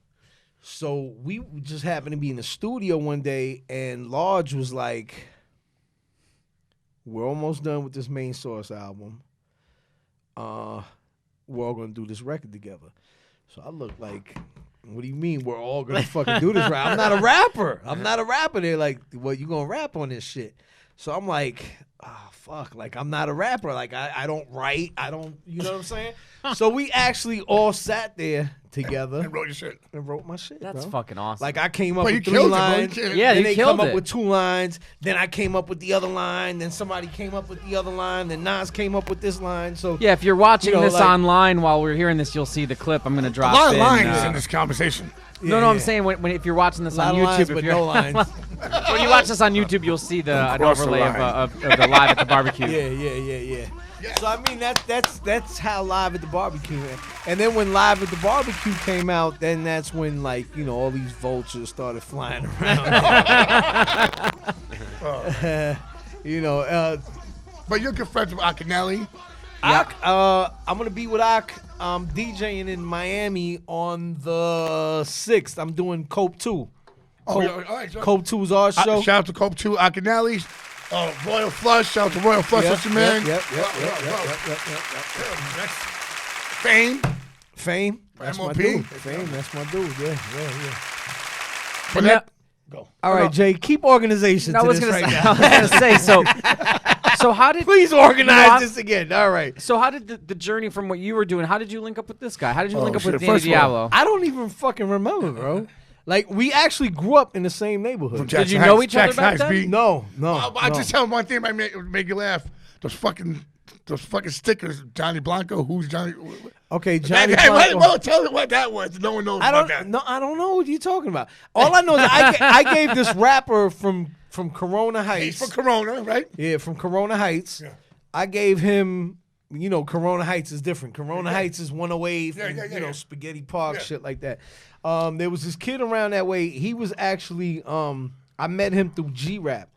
So we just happened to be in the studio one day, and Large was like, we're almost done with this Main Source album. We're all going to do this record together. So I look like, what do you mean we're all going to fucking do this rap? I'm not a rapper. I'm not a rapper. They're like, well, you going to rap on this shit. So I'm like, oh, fuck. Like, I'm not a rapper. Like, I don't write. I don't, you know what I'm saying? So we actually all sat there together And wrote your shit. and wrote my shit, that's bro. fucking awesome. Like, I came up But you with 3 killed it, bro. You lines. killed it. Yeah, then you they killed come up it. with 2 lines. Then I came up with the other line. Then somebody came up with the other line. Then Nas came up with this line. So yeah, if you're watching You know, this like- online while we're hearing this, you'll see the clip. I'm gonna A drop lot of in. lines in this conversation. No, I'm saying when if you're watching this a lot on of YouTube, lines, if but you're no lines. when you watch this on YouTube, you'll see an cross the overlay line. of the Live at the Barbecue. Yeah. So I mean that's how Live at the Barbecue went. And then when Live at the Barbecue came out, then that's when, like, you know, all these vultures started flying around. You know, But you're good friends with Akinelli. Ak, I'm gonna be with Ak, DJing in Miami on the 6th. I'm doing Cope 2. Oh, yeah, all right. So, Cope 2's our show. shout out to Cope 2, Akinelli's. Royal Flush. Shout out to Royal Flush. What's your man? Yep. That's Fame. Fame. That's my MOP. dude. Fame. That's my dude. Yeah. But Yeah. Go. All right, Jay. Keep organization I to was this gonna right say, now. I was gonna say so how did Please You know, organize I'm- this again. All right. So how did the journey from what you were doing? How did you link up with this guy? How did you link up shit, with Danny first of all, Diablo? I don't even fucking remember, bro. Like, we actually grew up in the same neighborhood. Did you know each other Jackson back Heights, then? B. No. I just tell him one thing might make you laugh. Those fucking stickers. Johnny Blanco. Who's Johnny? Okay, Johnny Hey, Blanco. well, tell me what that was. No one knows about that. I don't know what you're talking about. All I know is I gave this rapper from Corona Heights. He's from Corona, right? Yeah, from Corona Heights. Yeah. I gave him, Corona Heights is different. Corona Heights is 108, Yeah. Spaghetti Park, Yeah. shit like that. There was this kid around that way. He was actually, I met him through G Rap.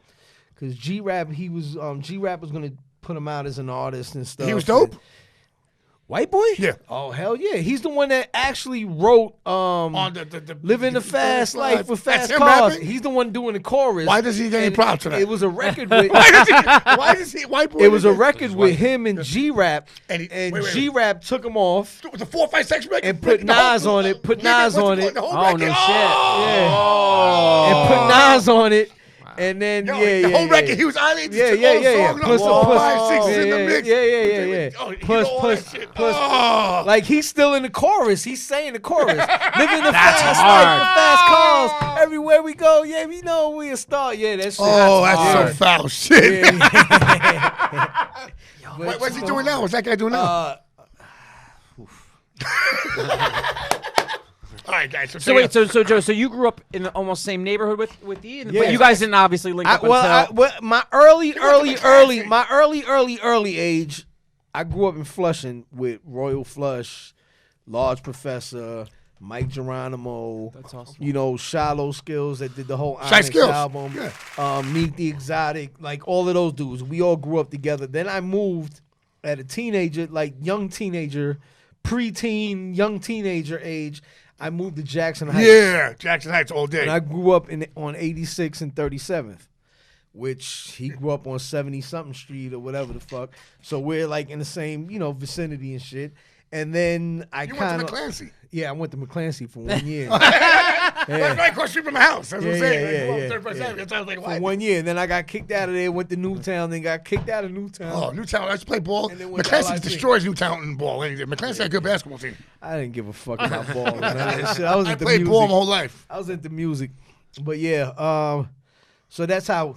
Because G Rap was going to put him out as an artist and stuff. He was dope? White boy? Yeah. Oh, hell yeah. He's the one that actually wrote On the Living the Fast Life with That's Fast him Cars. rapping? He's the one doing the chorus. Why does he get any And props for that? It was a record with Why does he white boy? it was a record with him and G Rap, And and he- wait. G Rap took him off With the 4 5 6 record and put Nas on it. Put Nas on it. The whole Oh, record. no shit. Yeah. And put Nas on it. And then Yo, yeah, the whole yeah, record, yeah. he was on it. Yeah. Plus, Plus, 5 6 in the mix. Yeah. Oh, you Plus, know all plus, that shit. plus. Oh. Like, he's still in the chorus. He's saying the chorus. Living the That's fast hard. life, the fast cars. Everywhere we go, yeah, we know we a star. Yeah, that shit. Oh, that's hard. some foul shit. But, What's he doing now? What's that guy doing now? All right, guys. So wait, so Joe, so you grew up in the almost same neighborhood with E, Yeah. but you guys didn't obviously link up until. My early age, I grew up in Flushing with Royal Flush, Large Professor, Mike Geronimo. That's awesome. Shallow Skills that did the whole Shy Onyx Skills. album. Yeah. Meet the Exotic, like all of those dudes. We all grew up together. Then I moved at a teenager, like young teenager, preteen, young teenager age. I moved to Jackson Heights. Yeah, Jackson Heights all day. And I grew up on 86 and 37th, which he grew up on 70-something street or whatever the fuck. So we're like in the same, vicinity and shit. And then I You kind went of to McClancy. Yeah, I went to McClancy for 1 year. That's right across the street from my house. That's what I'm Yeah, saying. yeah, Like, yeah, 31st yeah. Avenue. That's why I was like, For why? 1 year. And then I got kicked out of there, went to Newtown, then got kicked out of Newtown. Oh, Newtown. I used to play ball. And then went to McClancy LIC. destroys Newtown in ball. McClancy had a good basketball team. I didn't give a fuck about ball. None of that shit. I was I into played music. ball my whole life. I was into music. But yeah, so that's how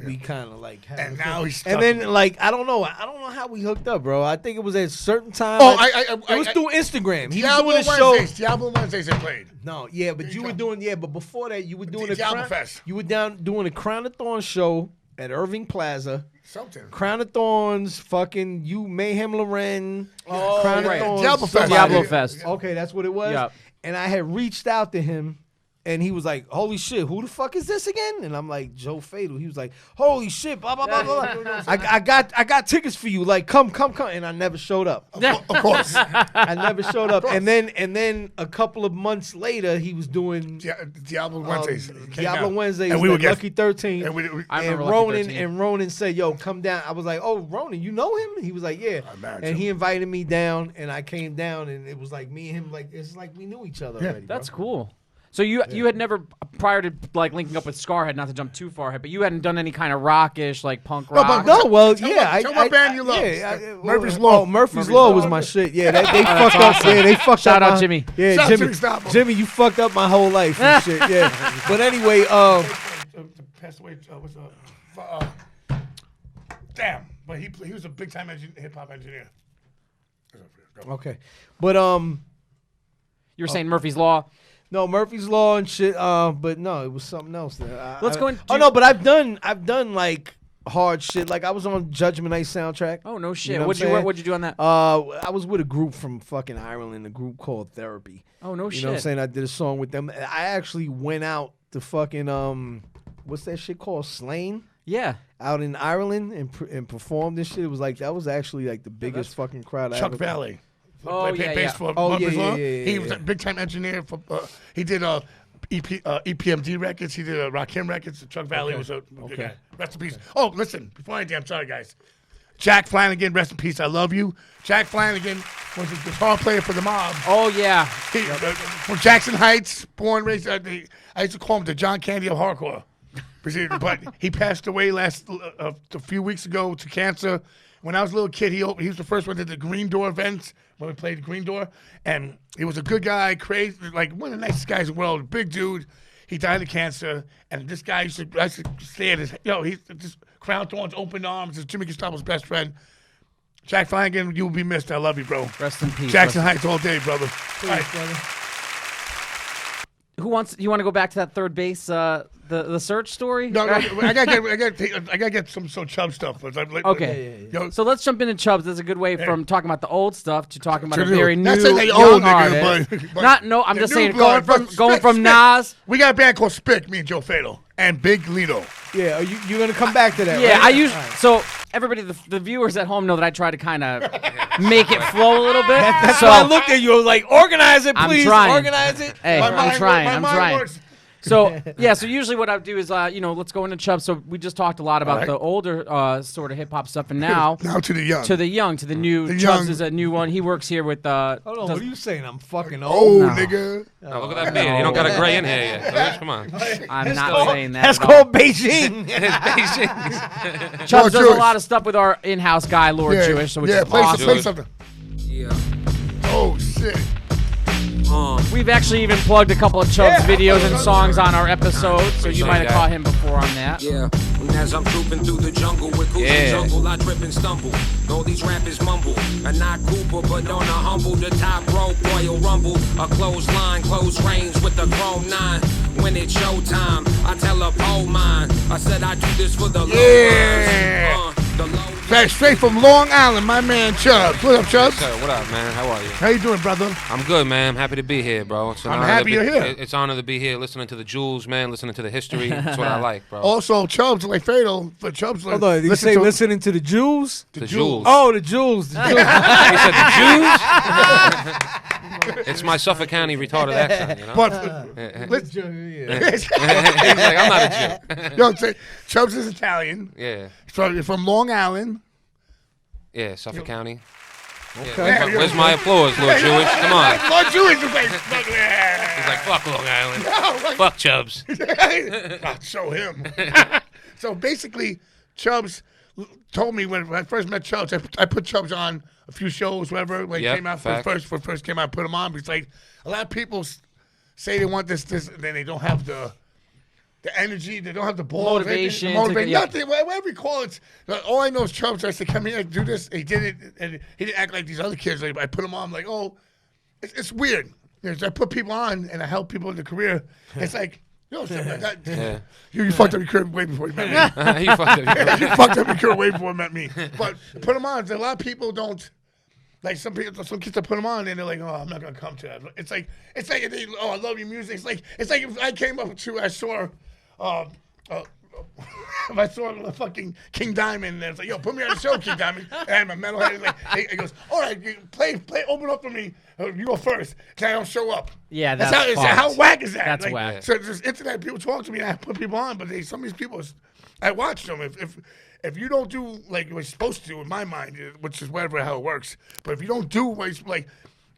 we kind of like had And a now thing. he's And stuck. then like I don't know how we hooked up, bro. I think it was at a certain time. Oh, it was through Instagram. He was Diablo doing a show. Wednesdays. Diablo Wednesdays I played. No, yeah, but you were doing but before that you were doing a Diablo Crown, Fest. you were doing a Crown of Thorns show at Irving Plaza. Something. Crown of Thorns, fucking you, Mayhem Loren. Oh, Crown right. of Thorns. Diablo Fest. Diablo Yeah. Fest. Okay, that's what it was. Yep. And I had reached out to him, and he was like, "Holy shit, who the fuck is this again?" And I'm like, "Joe Fatal." He was like, "Holy shit, blah blah blah blah." I got tickets for you. Like, come, and I never showed up. Of course. I never showed up. And then a couple of months later, he was doing Diablo Wednesdays. Came Diablo down. Wednesdays, And we like would get. Lucky 13. And we, I And remember Lucky Ronan 13. Ronan said, "Yo, come down." I was like, "Oh, Ronan, you know him?" He was like, "Yeah." married And him. he invited me down, and I came down, and it was like me and him, like it's like we knew each other already. That's bro. cool. So you had never, prior to like linking up with Skarhead, not to jump too far ahead, but you hadn't done any kind of rockish like punk No, rock. but- No, well, Tell yeah. me what band you love. Murphy's Law. Oh, Murphy's Law was my shit. Yeah, they fucked up. Yeah, they fucked Shout up. out Jimmy. Yeah, Shout out Jimmy. Jimmy Stopper. Jimmy, you fucked up my whole life and shit. Yeah, but anyway, Passed away. Damn, but he was a big time hip hop engineer. Go. okay, but You were saying Murphy's Law. no, Murphy's Law and shit. But no, it was something else there. Let's go and Oh do- no, but I've done like hard shit. Like I was on Judgment Night soundtrack. Oh no shit. You know what'd what I'm saying? what'd you do on that? I was with a group from fucking Ireland, a group called Therapy. Oh no You shit. know what I'm saying? I did a song with them. I actually went out to fucking what's that shit called? Slain? Yeah. Out in Ireland and performed this shit. It was like that was actually like the biggest fucking crowd I Chuck ever. Valley. Oh, Played yeah, bass yeah. for Oh, Murphy's yeah, Law. yeah, yeah, He yeah, was yeah. a big time engineer for. He did EPMD records. He did Rakim records. Chuck Valley was a good guy. Rest in peace. Oh, listen, before I do, I'm sorry, guys. Jack Flanagan, rest in peace. I love you. Jack Flanagan was a guitar player for the Mob. Oh yeah. From Jackson Heights, born and raised. I used to call him the John Candy of hardcore. But he passed away a few weeks ago to cancer. When I was a little kid, he was the first one that did the Green Door events when we played the Green Door, and he was a good guy, crazy, like one of the nicest guys in the world, big dude. He died of cancer, and this guy I used to stay at his, he's just Crown Thorns, open arms, is Jimmy Gestapo's best friend. Jack Flanagan, you will be missed. I love you, bro. Rest in peace. Jackson Heights all day, brother. Please, All right. brother. You want to go back to that third base, the search story? No, I gotta get some Chubb stuff. Okay. Yo, So let's jump into Chubbs. That's a good way from talking about the old stuff to talking about To a new. very new Not saying they young old, nigga, artist. but I'm the just new saying blood, going but from Spick. Nas. we got a band called Spick, me and Joe Fatal, and Big Lido. Yeah, you're gonna come back to that. Yeah, right? I usually All right. so everybody, the viewers at home know that I try to kind of make it flow a little bit. That's so why I looked at you. I was like, organize it, I'm please. trying. Organize it. Hey, My I'm mind trying. works- I'm my mind trying. works. So yeah, so usually what I do is let's go into Chubb. So we just talked a lot about All right. the older sort of hip hop stuff, and now Now to the young. to the new. The Chubbs young. is a new one. He works here with Hold on, does- what are you saying? I'm fucking Oh, old. No. nigga. No, look at that beard. You don't got a gray in here yet. Luis, come on. I'm not saying that. That's at all. called Beijing. Chubbs does Jewish. a lot of stuff with our in-house guy, Lord Jewish, so which is play, awesome. play something. Yeah. Oh, shit. We've actually even plugged a couple of Chubbs videos and songs on our episode, so you might have caught him before on that. Yeah, and as I'm trooping through the jungle with Kool G Yeah. jungle, I trip and stumble. All these rappers mumble, and not Cooper, but on a humble. The top rope, Royal Rumble, a closed line, close range with the Chrome 9. When it's showtime, I tell a pole mine. I said I do this for the Yeah. low the low. Back straight from Long Island, my man Chubbs. What up, Chubbs? So, what up, man? How are you? How you doing, brother? I'm good, man. I'm happy to be here, bro. It's an I'm honor happy to be, you're here. It's an honor to be here, listening to the jewels, man. Listening to the history. That's what I like, bro. Also, Chubbs like Fatal, but Chubbs like Hold on, did you say listening to the Jews? the jewels. Oh, the Jews. The Jews. He said the Jews. It's my Suffolk County retarded accent, you know. But let's, Yeah. He's like, I'm not a Jew. yo, say, Chubbs is Italian. Yeah, So from Long Island. yeah, Suffolk County. Okay. Yeah, where's my applause, Lord Jewish? Come on. Lord Jewish is like, fuck, yeah. He's like, fuck Long Island. Oh, like, Fuck Chubbs. I'll show him. So basically, Chubbs told me when I first met Chubbs, I put Chubbs on a few shows, whatever, when he Yep, came out facts. first came out, I put him on. Because like a lot of people say they want this, and then they don't have the energy, they don't have the balls, Motivation anything, to motivation, get- nothing, whatever you call it. All I know is Chubbs. I said, come here, do this. He did it, and he didn't act like these other kids. Like, I put him on, I'm like, oh, it's weird. I put people on, and I help people in the career. It's like, yo, Yeah. you fucked up your career way before you met me. He fucked up. You fucked up your career way before you met me. But put them on. A lot of people don't. Like some kids that put them on and they're like, oh, I'm not gonna come to that. It's like they, oh, I love your music. It's like if I came up to, I saw, if I saw fucking King Diamond and it's like, yo, put me on the show, King Diamond. And my metalhead is like, he goes, all right, you play, open up for me. You go first. Cause I don't show up. Yeah, That's that's how fucked. whack is that? That's like, whack. So there's internet. People talk to me. And I put people on, but some of these people, I watch them. If you don't do like what you're supposed to do, in my mind, which is whatever how it works. But if you don't do what you're, like,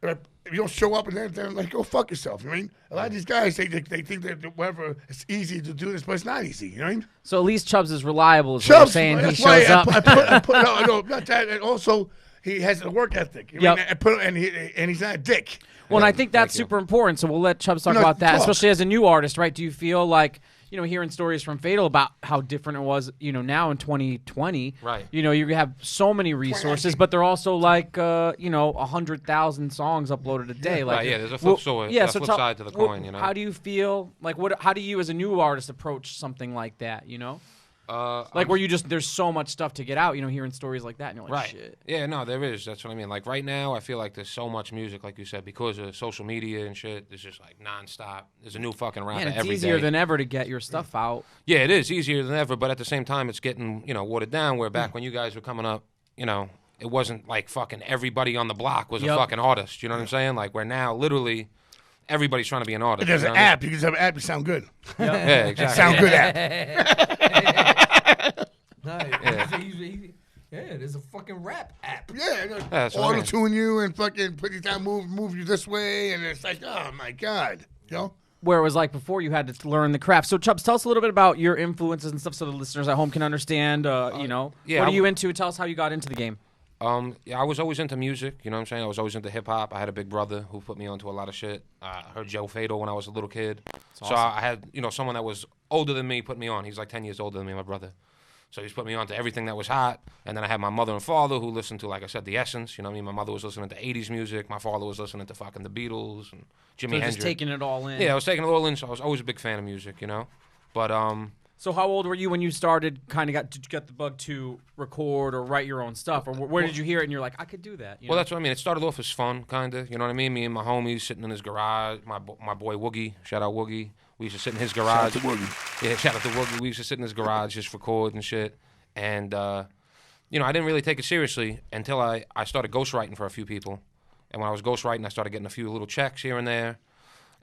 if you don't show up and then like, go fuck yourself. You know what I mean? A lot of these guys they think that whatever it's easy to do this, but it's not easy. You know what I mean? So at least Chubbs is reliable. Is what you're saying. He that's why shows up. I put no, not that. And also, he has a work ethic. You know what I Yep. mean? And he's not a dick. Well, and I think that's Thank you. super important. So we'll let Chubbs talk No, about that, talk. especially as a new artist, right? Do you feel like, hearing stories from Fatal about how different it was, now in 2020, Right. You have so many resources, but they're also like, 100,000 songs uploaded a day. Like, Right, yeah, there's a flip flip side to the coin, How do you feel, like, how do you as a new artist approach something like that, Like where there's so much stuff to get out, hearing stories like that, and you're like, Right. shit. Yeah, no, there is. That's what I mean. Like right now, I feel like there's so much music, like you said, because of social media and shit. It's just like nonstop. There's a new fucking rapper And it's every easier day. than ever to get your stuff out. Yeah, it is easier than ever, but at the same time, it's getting watered down. Where back when you guys were coming up, it wasn't like fucking everybody on the block was a Yep. fucking artist. You know what I'm saying? Like where now, literally, everybody's trying to be an artist. There's you an know what I mean? app. You can have an app. You sound good. Yeah, exactly. Sound good app. Yeah, there's a fucking rap app. Yeah. That's what I mean. Auto-tune you and fucking put you down, move you this way. And it's like, oh, my God. You know? Where it was like before you had to learn the craft. So, Chubbs, tell us a little bit about your influences and stuff so the listeners at home can understand, you know. yeah, what are you into? Tell us how you got into the game. Yeah, I was always into music, you know what I'm saying? I was always into hip-hop. I had a big brother who put me onto a lot of shit. I heard Joe Fatal when I was a little kid. So I had, you know, someone that was older than me put me on. He's like 10 years older than me, my brother. So he's put me on to everything that was hot. And then I had my mother and father who listened to, like I said, The Essence. You know what I mean? My mother was listening to 80s music. My father was listening to fucking the Beatles and Jimi Hendrix. Just taking it all in. Yeah, I was taking it all in, so I was always a big fan of music, you know? But, So how old were you when you started, did you get the bug to record or write your own stuff? Or where did you hear it and you're like, I could do that? You well, know? that's what I mean. It started off as fun, kind of. You know what I mean? Me and my homies sitting in his garage. My boy Woogie, shout out Woogie. We used to sit in his garage. Shout out to Woogie. Yeah, shout out to Woogie. We used to sit in his garage, just record and shit. And, you know, I didn't really take it seriously until I started ghostwriting for a few people. And when I was ghostwriting, I started getting a few little checks here and there.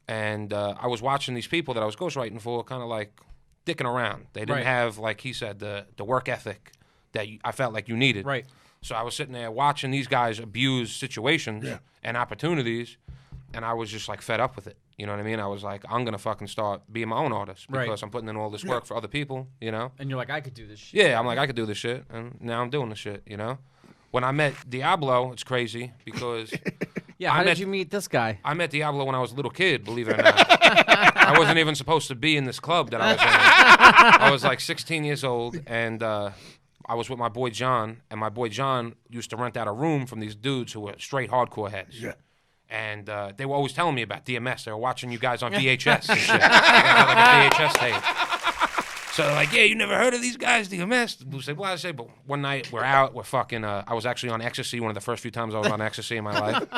And I was watching these people that I was ghostwriting for kind of like dicking around. They didn't have, like he said, the work ethic that I felt like you needed. Right. So I was sitting there watching these guys abuse situations and opportunities, and I was just like fed up with it. You know what I mean? I was like, I'm gonna fucking start being my own artist because I'm putting in all this work for other people. You know? And you're like, I could do this shit. Yeah, I'm like, I could do this shit, and now I'm doing the shit. You know? When I met Diablo, it's crazy because Yeah, how did you meet this guy? I met Diablo when I was a little kid, believe it or not. I wasn't even supposed to be in this club that I was in. I was like 16 years old, and I was with my boy John, and my boy John used to rent out a room from these dudes who were straight hardcore heads. Yeah. And they were always telling me about DMS. They were watching you guys on VHS and shit. I got like a VHS tape. So they're like, yeah, you never heard of these guys, DMS? We said, well, I say, but one night we're out, we're fucking, I was actually on ecstasy, one of the first few times I was on ecstasy in my life.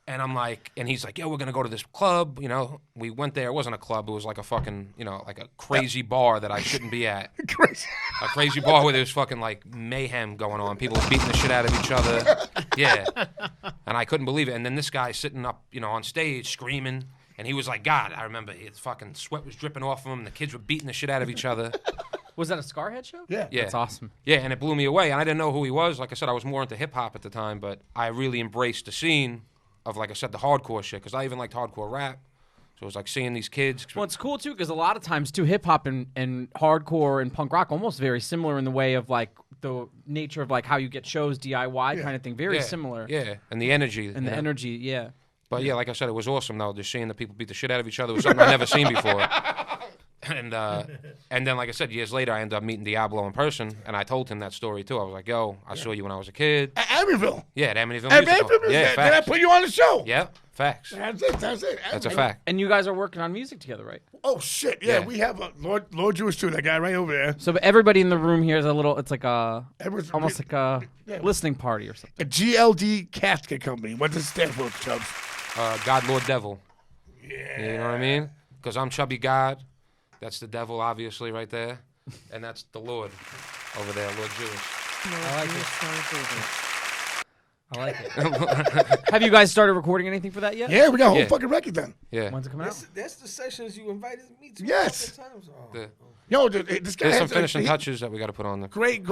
And I'm like, and he's like, yo, we're going to go to this club. You know, we went there. It wasn't a club. It was like a fucking, you know, like a crazy bar that I shouldn't be at. Crazy. A crazy bar where there's fucking like mayhem going on. People beating the shit out of each other. Yeah. And I couldn't believe it. And then this guy sitting up, you know, on stage screaming. And he was like, God, I remember his fucking sweat was dripping off of him. And the kids were beating the shit out of each other. Was that a Skarhead show? Yeah. That's awesome. Yeah, and it blew me away. And I didn't know who he was. Like I said, I was more into hip-hop at the time. But I really embraced the scene of, like I said, the hardcore shit. Because I even liked hardcore rap. So it was like seeing these kids. Well, it's cool, too, because a lot of times, too, hip-hop and hardcore and punk rock almost very similar in the way of, like, the nature of, like, how you get shows, DIY kind of thing. Very similar. Yeah, and the energy. And the energy, yeah. But yeah, like I said, it was awesome though. Just seeing the people beat the shit out of each other was something I'd never seen before. And then, like I said, years later, I ended up meeting Diablo in person, and I told him that story too. I was like, "Yo, I saw you when I was a kid." At Amityville. Yeah, at Amityville. At Musical. Amityville. Yeah, Did I facts. put you on the show? Yeah, facts. That's it. That's it. That's a fact. And you guys are working on music together, right? Oh shit! Yeah, Yeah. we have a Lord Jewish too. That guy right over there. So everybody in the room here is a little, it's like a, Everyone's- almost like a listening party or something. A GLD casket company. What does it stand for, Chubbs? God, Lord, Devil. Yeah. You know what I mean? Because I'm ChubyGod. That's the devil, obviously, right there. And that's the Lord over there, Lord Jewish. I like it. Have you guys started recording anything for that yet? Yeah, we got a whole Yeah. fucking record done. Yeah. When's it coming out? That's the sessions you invited me to. Yes. a couple times. Oh. Yeah. Yo, this guy There's some has finishing he- touches that we got to put on there. Great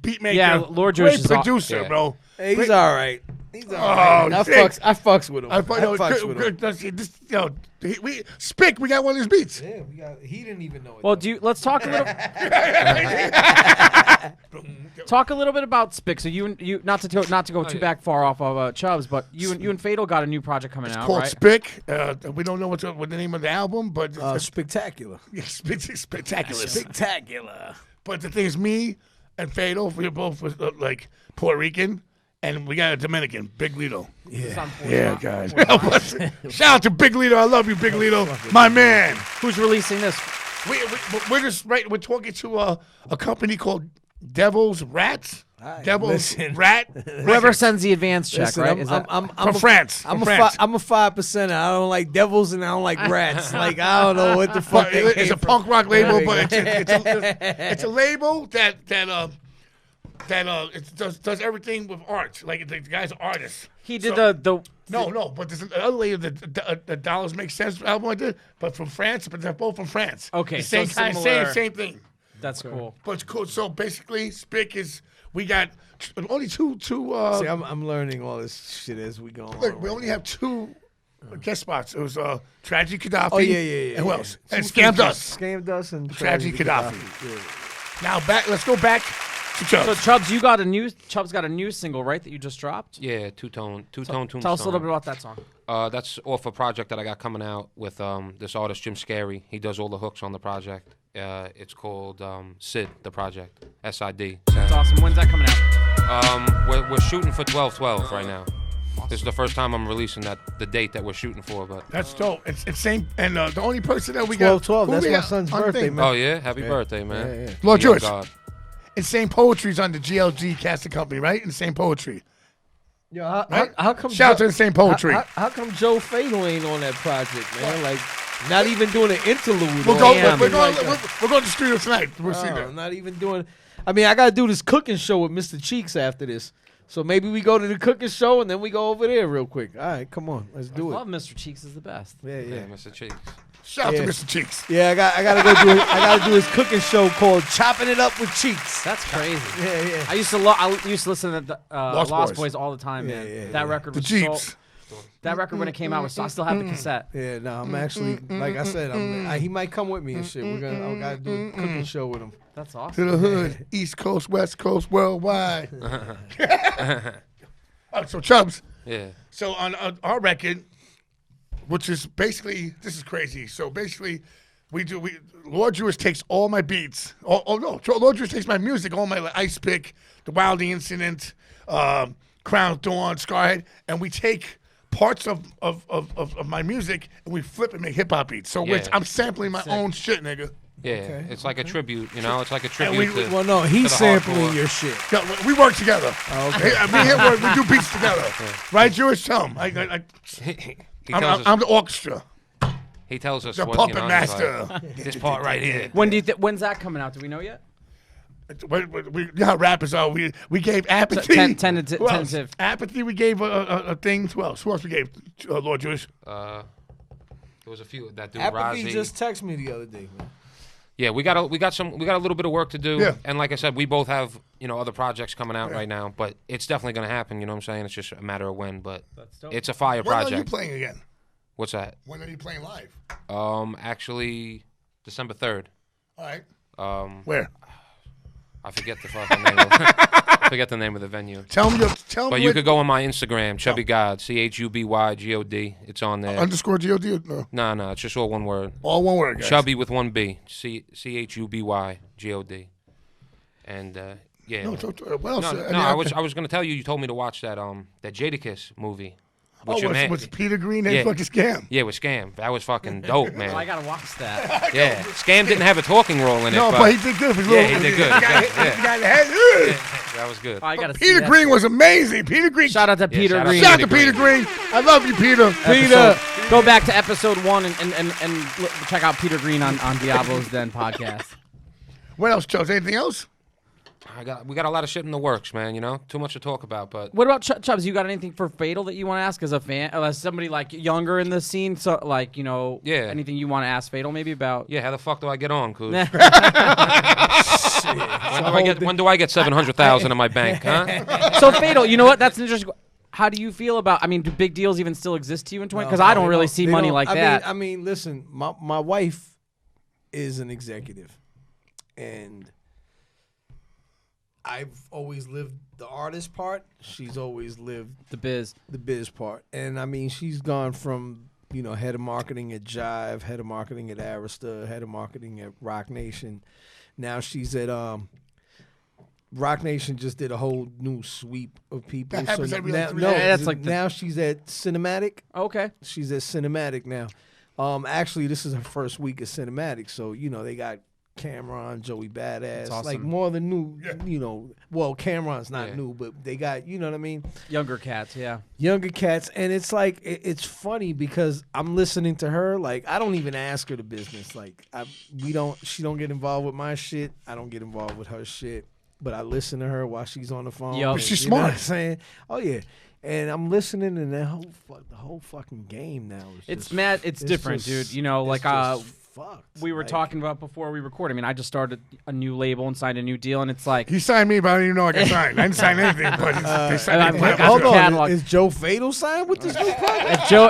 beat maker. Yeah, Lord Jewish great is aw- producer, Yeah. bro. Hey, he's all right. He's all right. Oh, I shit. fucks with him. I fucks Spick, we got one of his beats. Yeah, he didn't even know it. Well, let's talk a little. Talk a little bit about Spick. So you not to go too back far off of Chubbs, but you and Fatal got a new project coming out, Called right? Spick. We don't know what the name of the album, but spectacular. spectacular. Spectacular. But the thing is, me and Fatal, we're both like Puerto Rican, and we got a Dominican, Big Lito. Yeah, guys. Shout out to Big Lito. I love you, Big Lito. My man. Who's releasing this? We're just right. We're talking to a company called Devil's Rats. Devil's listen. Rat. Whoever sends the advance check, Listen, right? Is that- I'm From France. I'm From a France. I'm a 5%. I don't like devils and I don't like rats. Like I don't know what the fuck. It's a punk rock label, but it's a label that that does everything with art. Like the guy's an artist. He did So- the No, but there's another lady the Dollars Make Sense album I did, but from France, but they're both from France. Okay, the same so kind, similar. same thing. That's cool. But it's cool. So basically, Spick is we got only two. See, I'm learning all this shit as we go on. Look, we only have two guest spots. It was Tragedy Gaddafi. Oh yeah. And who else? And Two Scammed features. Us. Scammed Us and Tragedy Gaddafi. Yeah. Now let's go back to Chubbs. So Chubbs got a new single, right, that you just dropped? Yeah, two-tone tombstone. Tell us a little bit about that song. That's off a project that I got coming out with this artist, Jim Scary. He does all the hooks on the project. It's called SID, the project. SID. That's awesome. When's that coming out? We're shooting for 12/12 right now. This is the first time I'm releasing the date that we're shooting for. But That's dope. It's same. And the only person that we got 12/12. who That's we my got son's on the birthday, thing? man. oh yeah, happy birthday, man. Yeah. Lord Yo, Jewish. God. Insane Poetry's on the GLG casting company, right? Insane Poetry. Yo, Right? how come? Shout out to Insane Poetry. How come Joe Fatal ain't on that project, man? Like, not even doing an interlude. We'll or go. anything We're going. like that. We're going to the studio tonight. We'll see Oh, that. not even doing. I mean, I gotta do this cooking show with Mr. Cheeks after this. So maybe we go to the cooking show and then we go over there real quick. All right, come on, let's do Love it. Mr. Cheeks is the best. Yeah. Yeah, Mr. Cheeks. Shout out Yeah. to Mr. Cheeks. Yeah, I gotta go do it. I gotta do his cooking show called Chopping It Up with Cheeks. That's crazy. Yeah. I used to listen to the, Lost Lost Boys. Boys all the time, man. Yeah, that record The was Jeeps. that record when it came out was I still have the cassette. Yeah, no, I'm actually, like I said, he might come with me and shit. I gotta do a cooking show with him. That's To awesome. the hood, East Coast, West Coast, worldwide. So Chubbs. Yeah. So on our record, which is basically, this is crazy. So basically, Lord Jewish takes all my beats. Lord Jewish takes my music, all my Ice Pick, The Wildy Incident, Crown Dawn, Skarhead, and we take parts of my music and we flip and make hip hop beats. So Yeah. I'm sampling my own shit, nigga. Yeah, Okay, it's like a tribute, you know. It's like a And tribute we- to. Well, no, he's to the sampling hardcore. your shit. Yeah, we work together. okay. We hit work, we do beats together. Right, Jewish? Tell him. He tells us. I'm the orchestra, He tells us the what, puppet you know, he's master. like, this part right here. When's that coming out? Do we know yet? You know how rappers are. We gave Apathy. Tentative. Who else? Apathy. We gave a thing. Who else? Who else we gave? Lord Jewish. There was a few that dude Apathy Rozzy. just texted me the other day, man. Yeah, we got a little bit of work to do. Yeah. And like I said, we both have, you know, other projects coming out right now, but it's definitely going to happen, you know what I'm saying? It's just a matter of when, but That's dope. it's a fire When are you project. playing again? What's that? When are you playing live? Actually December 3rd. All right. I Where? forget the fucking name I forget the name of the venue. Tell me. But you could go on my Instagram, ChubyGod, ChubyGod. It's on there. Underscore GOD. No. No, it's just all one word. All one word, guys. Chubby with one B. ChubyGod. And yeah. No, what else? No, I was gonna tell you. You told me to watch that Jadakiss movie. With your man. What's Peter Green and Yeah. fucking Scam? Yeah, with Scam. That was fucking dope, man. I gotta watch that. Yeah, Scam didn't have a talking role in it. No, but he did good. Yeah, he did good. He got the head. That was good. I gotta see Peter that. Green was amazing. Peter Green. Shout out to Yeah, Peter shout out Green. Shout out to Peter Peter Green. I love you, Peter. Episode- Go back to episode 1 and check out Peter Green on Diablo's Den podcast. What else, Chubbs? Anything else? We got a lot of shit in the works, man. You know, too much to talk about, but What about Chubbs? You got anything for Fatal that you want to ask as a fan, as somebody like younger in the scene? So like, you know, Yeah. anything you want to ask Fatal maybe about? yeah, how the fuck do I get on, Kool? Nah. When do I get 700,000 in my bank, huh? So Fatal, you know what? That's interesting. How do you feel about? I mean, do big deals even still exist to you in 20? Because I don't really see money like that. I mean, listen, my wife is an executive, and I've always lived the artist part. She's always lived the biz. the biz part. And I mean, she's gone from, you know, head of marketing at Jive, head of marketing at Arista, head of marketing at Rock Nation. Now she's at Rock Nation just did a whole new sweep of people. That happens every, like, 3 years. no, That's like the- now she's at Cinematic. Okay. She's at Cinematic now. Actually, this is her first week at Cinematic, so you know they got Cameron, Joey Badass, awesome. like more than new. Yeah. You know, well, Cameron's not Yeah. new, but they got, you know what I mean, Younger cats, yeah. younger cats, and it's like it's funny because I'm listening to her. Like I don't even ask her the business. Like she don't get involved with my shit. I don't get involved with her shit. but I listen to her while she's on the phone. Yup. But she's You know what smart. I'm saying? Oh yeah. And I'm listening, and the whole fucking game now is It's just, mad. It's different, just- dude. You know, it's like just fucked. we were Like, talking about before we recorded. I mean, I just started a new label and signed a new deal, and it's like He signed me, but I didn't even know I got signed. I didn't sign anything, but they signed me. I got Hold your on, catalog. is Joe Fatal signed with this new project? if Joe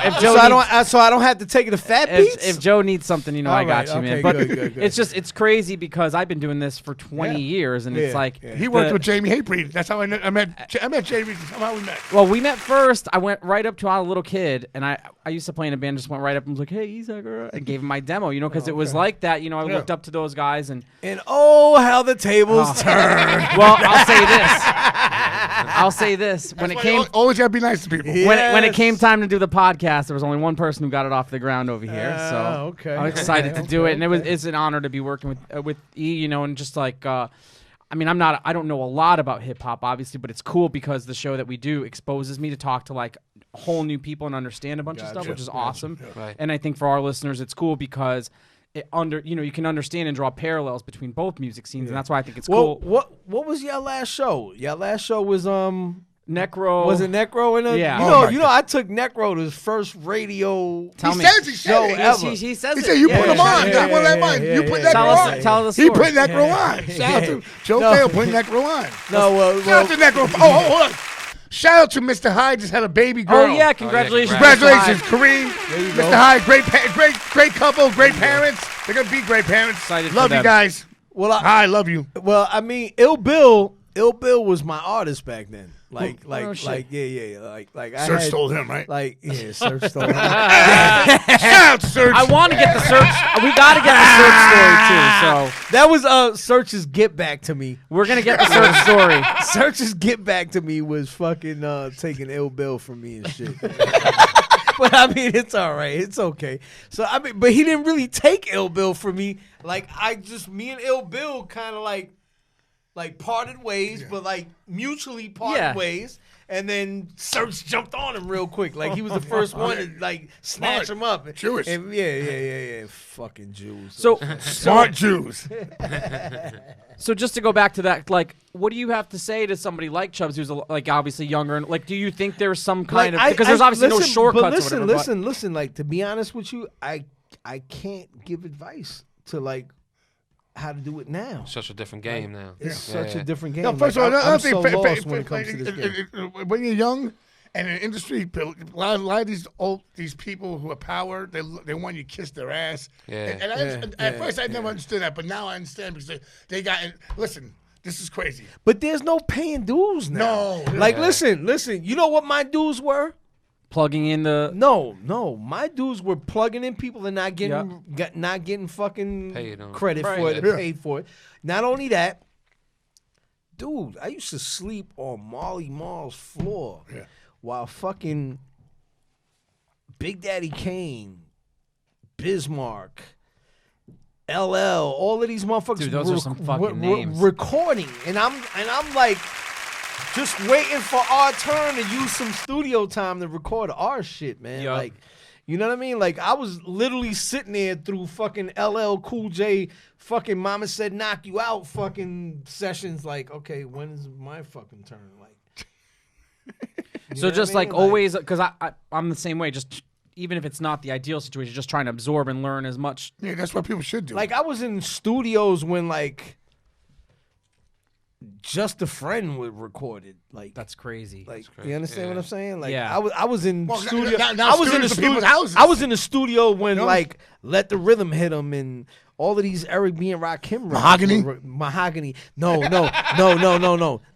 So I don't have to take it to Fat Beats. if Joe needs something, you know, I All got right, you, man. okay, But good. it's crazy because I've been doing this for 20 years, and it's like He worked with Jamie Haypreet. That's how I met Jamie. That's how we met. Well, we met first. I went right up to a little kid, and I used to play in a band. Just went right up and was like, "Hey, Isaac," and gave him my demo. You know, because it was like that. You know, I looked up to those guys, and And oh, how the tables turn. well, I'll say this. When it came Always gotta be nice to people. when it came time to do the podcast, there was only one person who got it off the ground over here. So okay. I'm excited to do it, and it's an honor to be working with E. You know, and just like. I mean, I don't know a lot about hip hop, obviously, but it's cool because the show that we do exposes me to talk to like whole new people and understand a bunch of stuff, which is awesome. Right. And I think for our listeners, it's cool because you can understand and draw parallels between both music scenes, and that's why I think it's Well, cool. what was your last show? Your last show was Necro. Was it Necro in it? Yeah. You know, I took Necro to his first radio Tell He me. says he show said it. ever. He says He it. said you put him on. yeah, That one that mine. You put that Tell on. us, tell us the He story. put Necro on. Shout out to Joe No. Fail putting Necro on. No, Shout out to Necro. Oh, hold on. Shout out to Mr. Hyde. Just had a baby girl. Oh yeah, congratulations. Congratulations, Mr. Kareem. you Mr. go. Hyde, great couple, great parents. They're gonna be great parents. Excited for Love you them. guys. Well, I love you. Well, I mean, Ill Bill was my artist back then. Like, shit. yeah. Like I Serge had, stole him, right? Like, yeah, Serge stole him. Shout out to Serge. I want to get the search. We got to get the search story too. So That was Search's Get Back to Me. we're gonna get the search story. Search's Get Back to Me was fucking taking Ill Bill from me and shit. But I mean, it's all right. It's okay. So I mean, but he didn't really take Ill Bill from me. Like me and Ill Bill kind of like parted ways, but like mutually parted ways. And then Search jumped on him real quick. Like he was the first one to like snatch him up. Jewish. And yeah. Fucking Jews. So Smart Jews. So just to go back to that, like, what do you have to say to somebody like Chubbs, who's like obviously younger, and like, do you think there's some kind of because there's obviously no shortcuts? But or whatever, listen. Like, to be honest with you, I can't give advice to like how to do it now. Such a different game now. It's such a different game. No, first of all, I'm I so think lost when it comes to this game. when you're young and in the industry, a lot of these people who are power, they want you to kiss their ass. Yeah. And at first I never understood that, but now I understand because they got. Listen, this is crazy. But there's no paying dues now. No. Like, listen. You know what my dues were? plugging in the No. My dudes were plugging in people and not getting fucking Paid on it. credit for Right. it, paid for it. Not only that, dude, I used to sleep on Marley Marl's floor while fucking Big Daddy Kane, Bismarck, LL, all of these motherfuckers Dude, those are some fucking names. recording, and I'm like just waiting for our turn to use some studio time to record our shit, man. Yup. Like, you know what I mean? Like, I was literally sitting there through fucking LL Cool J fucking Mama Said Knock You Out fucking sessions. Like, okay, when is my fucking turn? Like, you so know just what I like mean? always because I'm the same way. Just even if it's not the ideal situation, just trying to absorb and learn as much. Yeah, that's what people should do. Like, I was in studios when like Just a Friend was recorded. Like, That's crazy. like, you understand what I'm saying? Like, Yeah. I was in Well, studio. now I was in the studios are studio. people's houses. I was in the studio when No. like Let the Rhythm Hit 'Em and all of these Eric B and Rakim Mahogany? Mahogany. No.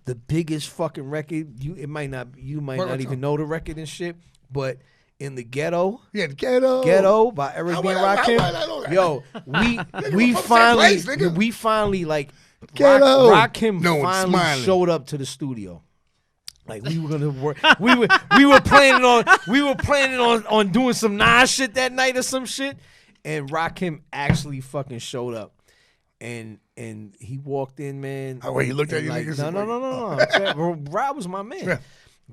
The biggest fucking record. You might not What's even know the record and shit. But In the Ghetto. Yeah, the Ghetto. Ghetto by Eric How B and would I Rakim. know that? Yo, we from the same finally place, nigga. like Ghetto. Rakim No one's finally smiling. showed up to the studio. Like, we were gonna work. we were planning on doing some Nas shit that night or some shit, and Rakim actually fucking showed up, and he walked in, man. Oh, wait, he looked at and you like, niggas no. and I'm saying, Rob was my man. Yeah.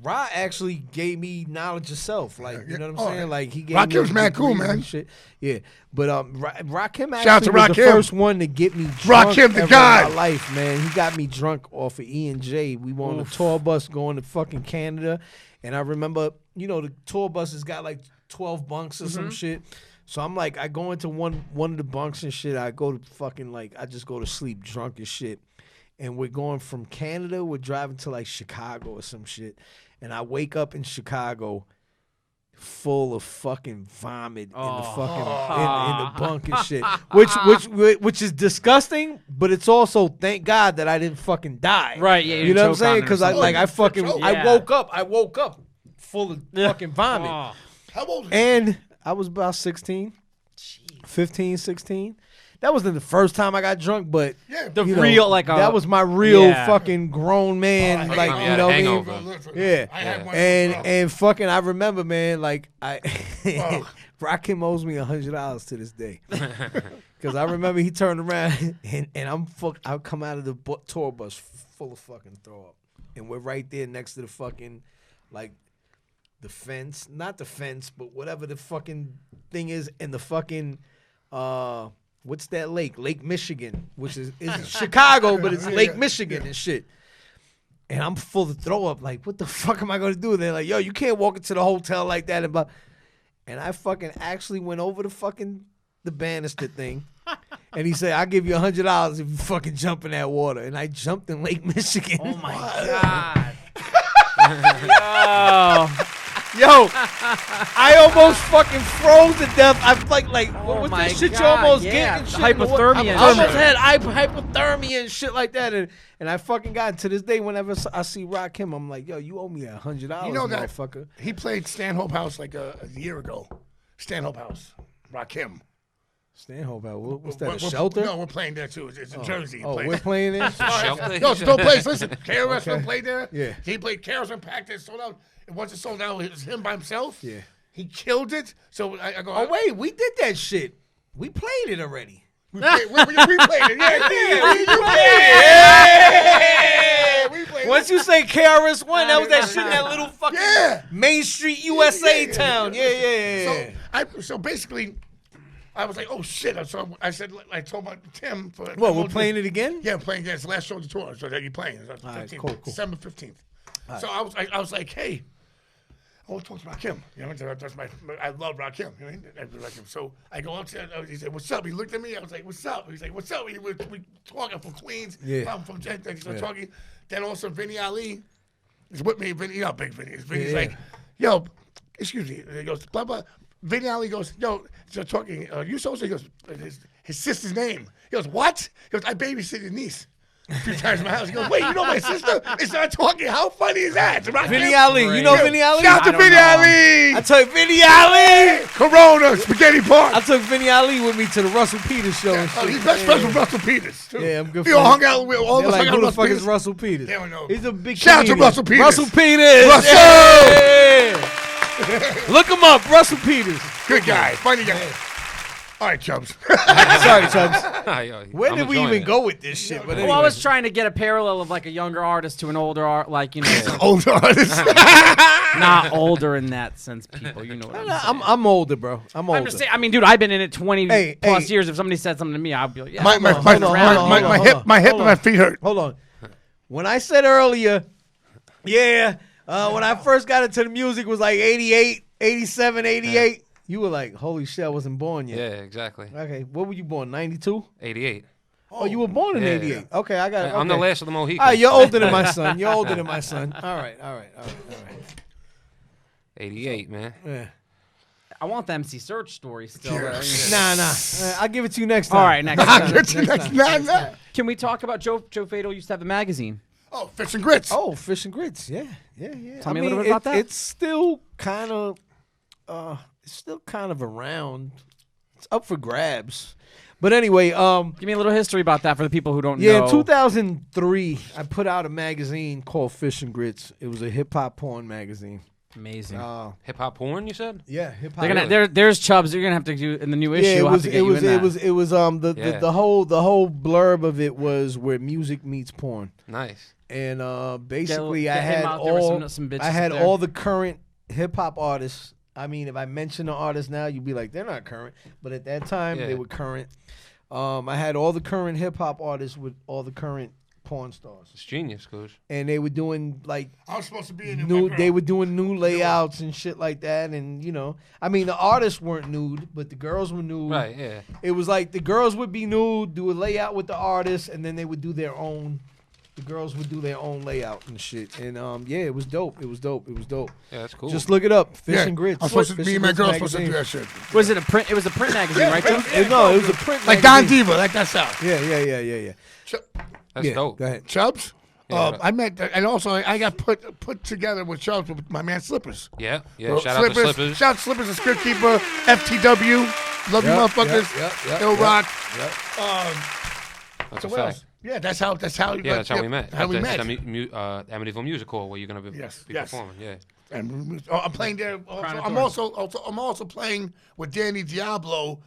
Ra actually gave me knowledge of self, like you know what I'm saying. Like he gave Rakim's me mad cool, degrees man. and shit. Yeah, but Rakim Shout out to actually was the Rakim. first one to get me drunk Rakim the ever God. in my life, man. He got me drunk off of E&J. We were on a tour bus going to fucking Canada, and I remember, you know, the tour buses got like 12 bunks or some shit. So I'm like, I go into one of the bunks and shit. I go to fucking I just go to sleep drunk as shit. And we're going from Canada. We're driving to like Chicago or some shit. And I wake up in Chicago full of fucking vomit in the fucking in the bunk and shit. Which is disgusting, but it's also thank God that I didn't fucking die. Right, yeah, You know what I'm saying? Because I Yeah. I woke up full of fucking vomit. How old? And I was about 16, 15, 16. That wasn't the first time I got drunk, but Yeah, The you know, real, like, that was my real yeah. fucking grown man, like yeah, you know what I mean? hangover. Yeah, I had one and as well. and fucking I remember, man, like I Oh. Rakim owes me $100 to this day because I remember he turned around and I come out of the tour bus full of fucking throw up, and we're right there next to the fucking like the fence, not the fence, but whatever the fucking thing is, and the fucking what's that lake? Lake Michigan, which is Chicago, but it's Lake Michigan and shit. And I'm full of throw up. Like, what the fuck am I gonna do? They're like, yo, you can't walk into the hotel like that. And I fucking actually went over to fucking the banister thing. And he said, I'll give you $100 if you fucking jump in that water. And I jumped in Lake Michigan. Oh my God. Yo, I almost fucking froze to death. I'm like, what's my that shit you God, almost yeah. get and shit? in the water? Hypothermia and I almost shit. had hypothermia and shit like that. And I fucking got to this day, whenever I see Rakim, I'm like, yo, you owe me $100, You know that motherfucker. he played Stanhope House like a year ago. Stanhope House, Rakim. Stanhope, what's that, We're- a shelter? No, we're playing there too. It's in Jersey. Oh, Playing. we're playing there? Shelter? No, it's no place. Listen, KRS One played there. Yeah. He played KRS One packed it, sold out. And once it sold out, it was him by himself. Yeah. He killed it. So I go. Oh, wait, we did that shit. We played it already. We played it. Yeah, we played it. Once you say KRS-One, that was that shit in that little fucking Yeah. Main Street USA Yeah. town. Yeah. So basically, I was like, oh shit. So I said, I told my Tim. What, we're playing it again? Yeah, I'm playing again. It's the last show of the tour. So that you're playing. It's All right, 15th, cool. December 15th. So I was like, hey, I want to talk to Rakim. You know, I love Rakim. You know, I love Rakim. So I go up to him. He said, what's up? He looked at me. I was like, what's up? He's like, what's up? We talking from Queens. Yeah. I'm from talking. Then also Vinny Ali is with me. Vinny, you know how big Vinny is. Vinny's Yeah. like, yo, excuse me. He goes, blah, blah. Vinny Ali goes, yo, so talking. You so he goes, his sister's name. He goes, what? He goes, I babysit your niece. A few times in my house. He goes, wait, you know my sister? They start talking. How funny is that? Vinny Ali. You know Vinny Ali? Shout out to I don't Vinny know. Ali. I took Vinny Ali. Corona, Spaghetti Park. I took Vinny Ali with me to the Russell Peters show. and Oh, shit. he's best friends with Russell Peters, too. Yeah, I'm good We friends. all hung out. We all They're of us like, hung out who with the fuck is Russell Russell Peters? They don't know. He's a big Shout out to comedian. Russell Peters. Russell Peters. Russell! Yeah. Look him up, Russell Peters. Good guy. Funny guy. All right, Chubs. Sorry, Chubbs. Where I'm did we enjoying even it. go with this shit? But Well, I was trying to get a parallel of like a younger artist to an older art, like, you know, Older artist. not older in that sense, people. You know what I'm saying. I'm older, bro. I'm older. I'm just saying, I mean, dude, I've been in it 20 Hey, plus hey. years. If somebody said something to me, I'd be like, yeah. My hold on, hip and my feet hurt. Hold on. When I said earlier, when I first got into the music was like 88, 87, 88. You were like, holy shit, I wasn't born yet. Yeah, exactly. Okay, what were you born, 92? 88. Oh, you were born in Yeah, 88. yeah. Okay, I got it. I'm the okay. last of the Mohicans. All right, you're older than my son. You're older than my son. All right. 88, man. Yeah. I want the MC Search story still. Nah. I'll give it to you next time. All right, next time. Nah. Can we talk about Joe Fatal used to have a magazine? Oh, Fish and Grits. Oh, Fish and Grits. Yeah. Tell me a little bit about that. It's still kind of around. It's up for grabs. But anyway, Give me a little history about that for the people who don't yeah, know. in 2003, I put out a magazine called Fish and Grits. It was a hip hop porn magazine. Amazing. Hip hop porn, you said? Yeah, hip hop. They're gonna, there's Chubbs. You're gonna have to do in the new issue. Yeah, we'll have to get you in that. the whole blurb of it was where music meets porn. Nice. and basically I get him had out there with all some bitches I had up there. all the current hip hop artists. I mean, if I mention the artists now, you'd be like, they're not current, but at that time Yeah. they were current. I had all the current hip hop artists with all the current porn stars, It's genius, Coach. and they were doing like I was supposed to be in it. new. They were doing new layouts and shit like that, and I mean, the artists weren't nude, but the girls were nude. Right, yeah. It was like the girls would be nude, do a layout with the artists, and then they would do their own. The girls would do their own layout and shit, and yeah, it was dope. It was dope. Yeah, that's cool. Just look it up, Fish Yeah, and Grits. I'm supposed to, Fish me and and my Grits girl supposed to do magazine. that shit. Was it a print? It was a print magazine, right? Tim? No, it was a print. Like Don magazine. Diva, like that sound. Yeah. That's Yeah, dope. Go ahead. Chubbs? Yeah. I met, and also I got put together with Chubbs with my man Slippers. Yeah. So Shout out to Slippers. Shout out to Slippers, the script keeper, FTW. Love you motherfuckers. Ill Rock. That's So a what fact. else? Yeah, that's how Yeah, that's how we met. How we At met. the Amityville Music Hall where you're gonna be Yes. performing. Yeah. And I'm playing there. I'm also playing with Danny Diablo.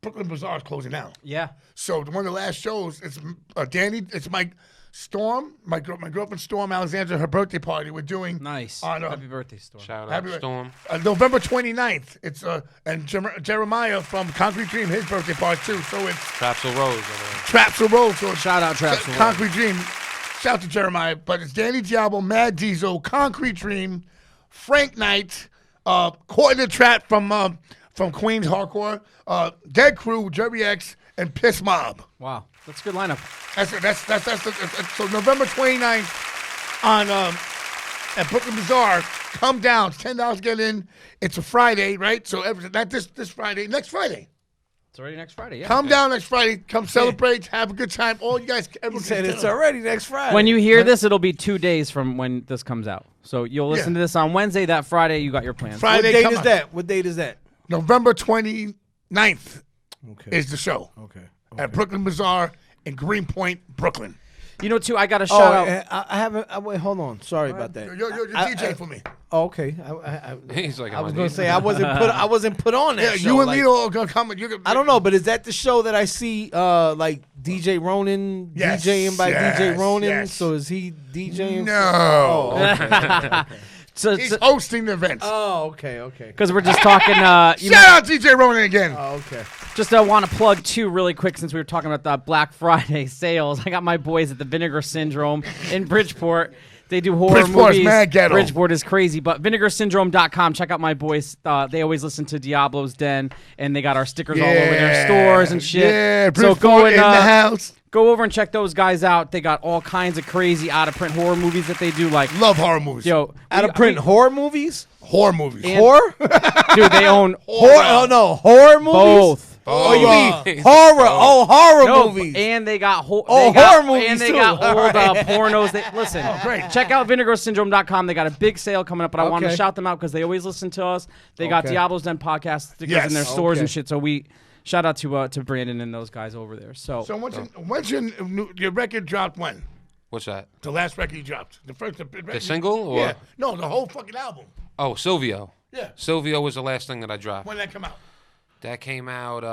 Brooklyn Bazaar is closing down. Yeah. So one of the last shows, it's Danny. It's my Storm, my girlfriend Storm Alexandra. Her birthday party we're doing. Nice. On, Happy birthday, Storm. Shout out Happy- Storm. November 29th. It's and Jeremiah from Concrete Dream, his birthday party too. So it's Trapsel Rose over there. Trapsel Road. So Shout out Trapsel Road. Concrete Dream. Shout out to Jeremiah, but it's Danny Diablo, Mad Diesel, Concrete Dream, Frank Knight, Caught in the Trap from Queens Hardcore, Dead Crew, Jerry X, and Piss Mob. Wow. That's a good lineup. So November 29th on at Brooklyn Bazaar. Come down. It's $10 to get in. It's a Friday, right? So not this Friday, next Friday. It's already next Friday, yeah. Come down next Friday. Come celebrate. Have a good time. All you guys. He Everyone said gets it's dinner. already next Friday. When you hear this, it'll be 2 days from when this comes out. So you'll listen Yeah. to this on Wednesday. That Friday, you got your plans. what Friday. date come is on. that? What date is that? November 29th Okay. is the show Okay. at Brooklyn Bazaar in Greenpoint, Brooklyn. You know, too, I got to Oh, shout out. I haven't. Wait, hold on. Sorry about that. You're I- DJ for me. Oh, okay. He's like, I am was I gonna needed? say I wasn't put on that Yeah, show. you and like- Lito are gonna come. I don't know, but is that the show that I see like DJ Ronan Yes, DJing by DJ yes, Ronan? yes. So is he DJing? No, So, he's hosting the event. Oh, okay. because we're just talking, Shout out DJ Ronan again. Oh, okay. just want to plug too really quick since we were talking about the Black Friday sales. I got my boys at the Vinegar Syndrome in Bridgeport. They do horror Bridgeport's movies. mad ghetto. Bridgeport is crazy, but vinegarsyndrome.com. Check out my boys. They always listen to Diablo's Den, and they got our stickers all over their stores and shit. Yeah, so Bridgeport go and in the house. go over and check those guys out. They got all kinds of crazy out of print horror movies that they do. Like, Love horror movies. yo, Out of print horror movies? horror movies. And- Horror? dude, they own Horror? Oh no, horror movies. both. Oh, you Oh. mean horror? Oh, horror No, movies. and they got horror movies and they too. got All old right. pornos. Listen, great. check out vinegarsyndrome.com. They got a big sale coming up, but I wanted to Okay. shout them out because they always listen to us. They got Okay. Diablo's Den podcast stickers Yes. in their stores and Okay. shit. So we shout out to Brandon and those guys over there. So, So when's your record dropped? When What's that? the last record you dropped? The first The single or Yeah. No, the whole fucking album. oh Silvio? Yeah. Silvio was the last thing that I dropped. When did that come out? That came out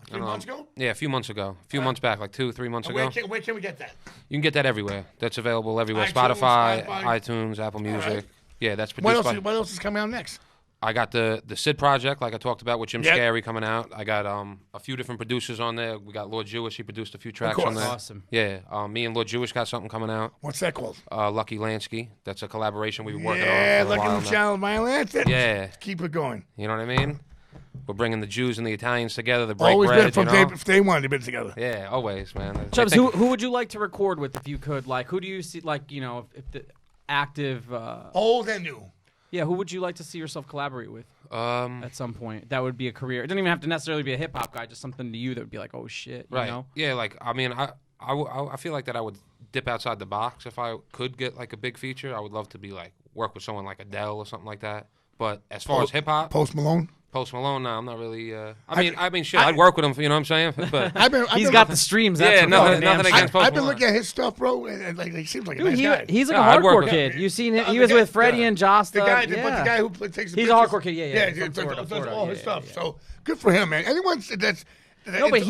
3 months ago. yeah, a few months ago. A few months back, like 2-3 months ago. Where can we get that? You can get that everywhere. That's available everywhere. iTunes, Spotify, Spotify. iTunes, Apple Music. right. Yeah, that's What produced else? by. What else is coming out next? I got the Sid project, like I talked about with Jim Yep. Scarry coming out. I got a few different producers on there. We got Lord Jewish. He produced a few tracks course. on there. Awesome. Yeah, me and Lord Jewish got something coming out. What's that called? Lucky Lansky. That's a collaboration we've been working Yeah, on for a Lucky while now. Luciano Violence. Yeah, Keep it going. you know what I mean? We're bringing the Jews and the Italians together. The break Always bread, been from you know? day one. They've been together. Yeah, always, man. I Chubbs, think- who would you like to record with if you could? Like, who do you see? Like, you know, if the active, Old and new. yeah, who would you like to see yourself collaborate with at some point? That would be a career. It doesn't even have to necessarily be a hip hop guy. Just something to you that would be like, oh shit, you right? know? Yeah, like I mean, I feel like that I would dip outside the box if I could get like a big feature. I would love to be like work with someone like Adele or something like that. But as far as hip hop, Post Malone. Post Malone, no, I'm not really. I mean, shit, I'd work with him. You know what I'm saying? But He's got the streams. That's Yeah, what nothing- fucking damn nothing shit. against Post I've been Malone. looking at his stuff, bro, and like he seems like a Dude, nice guy. he's like Yeah, I'd a work hardcore with kid. him. You seen him? The He was guy- with Freddie and Josta. The guy, yeah. but the guy who takes the He's pictures. a hardcore kid, yeah, Yeah, from does Florida, all yeah, his yeah, stuff. yeah. So good for him, man. Anyone No, but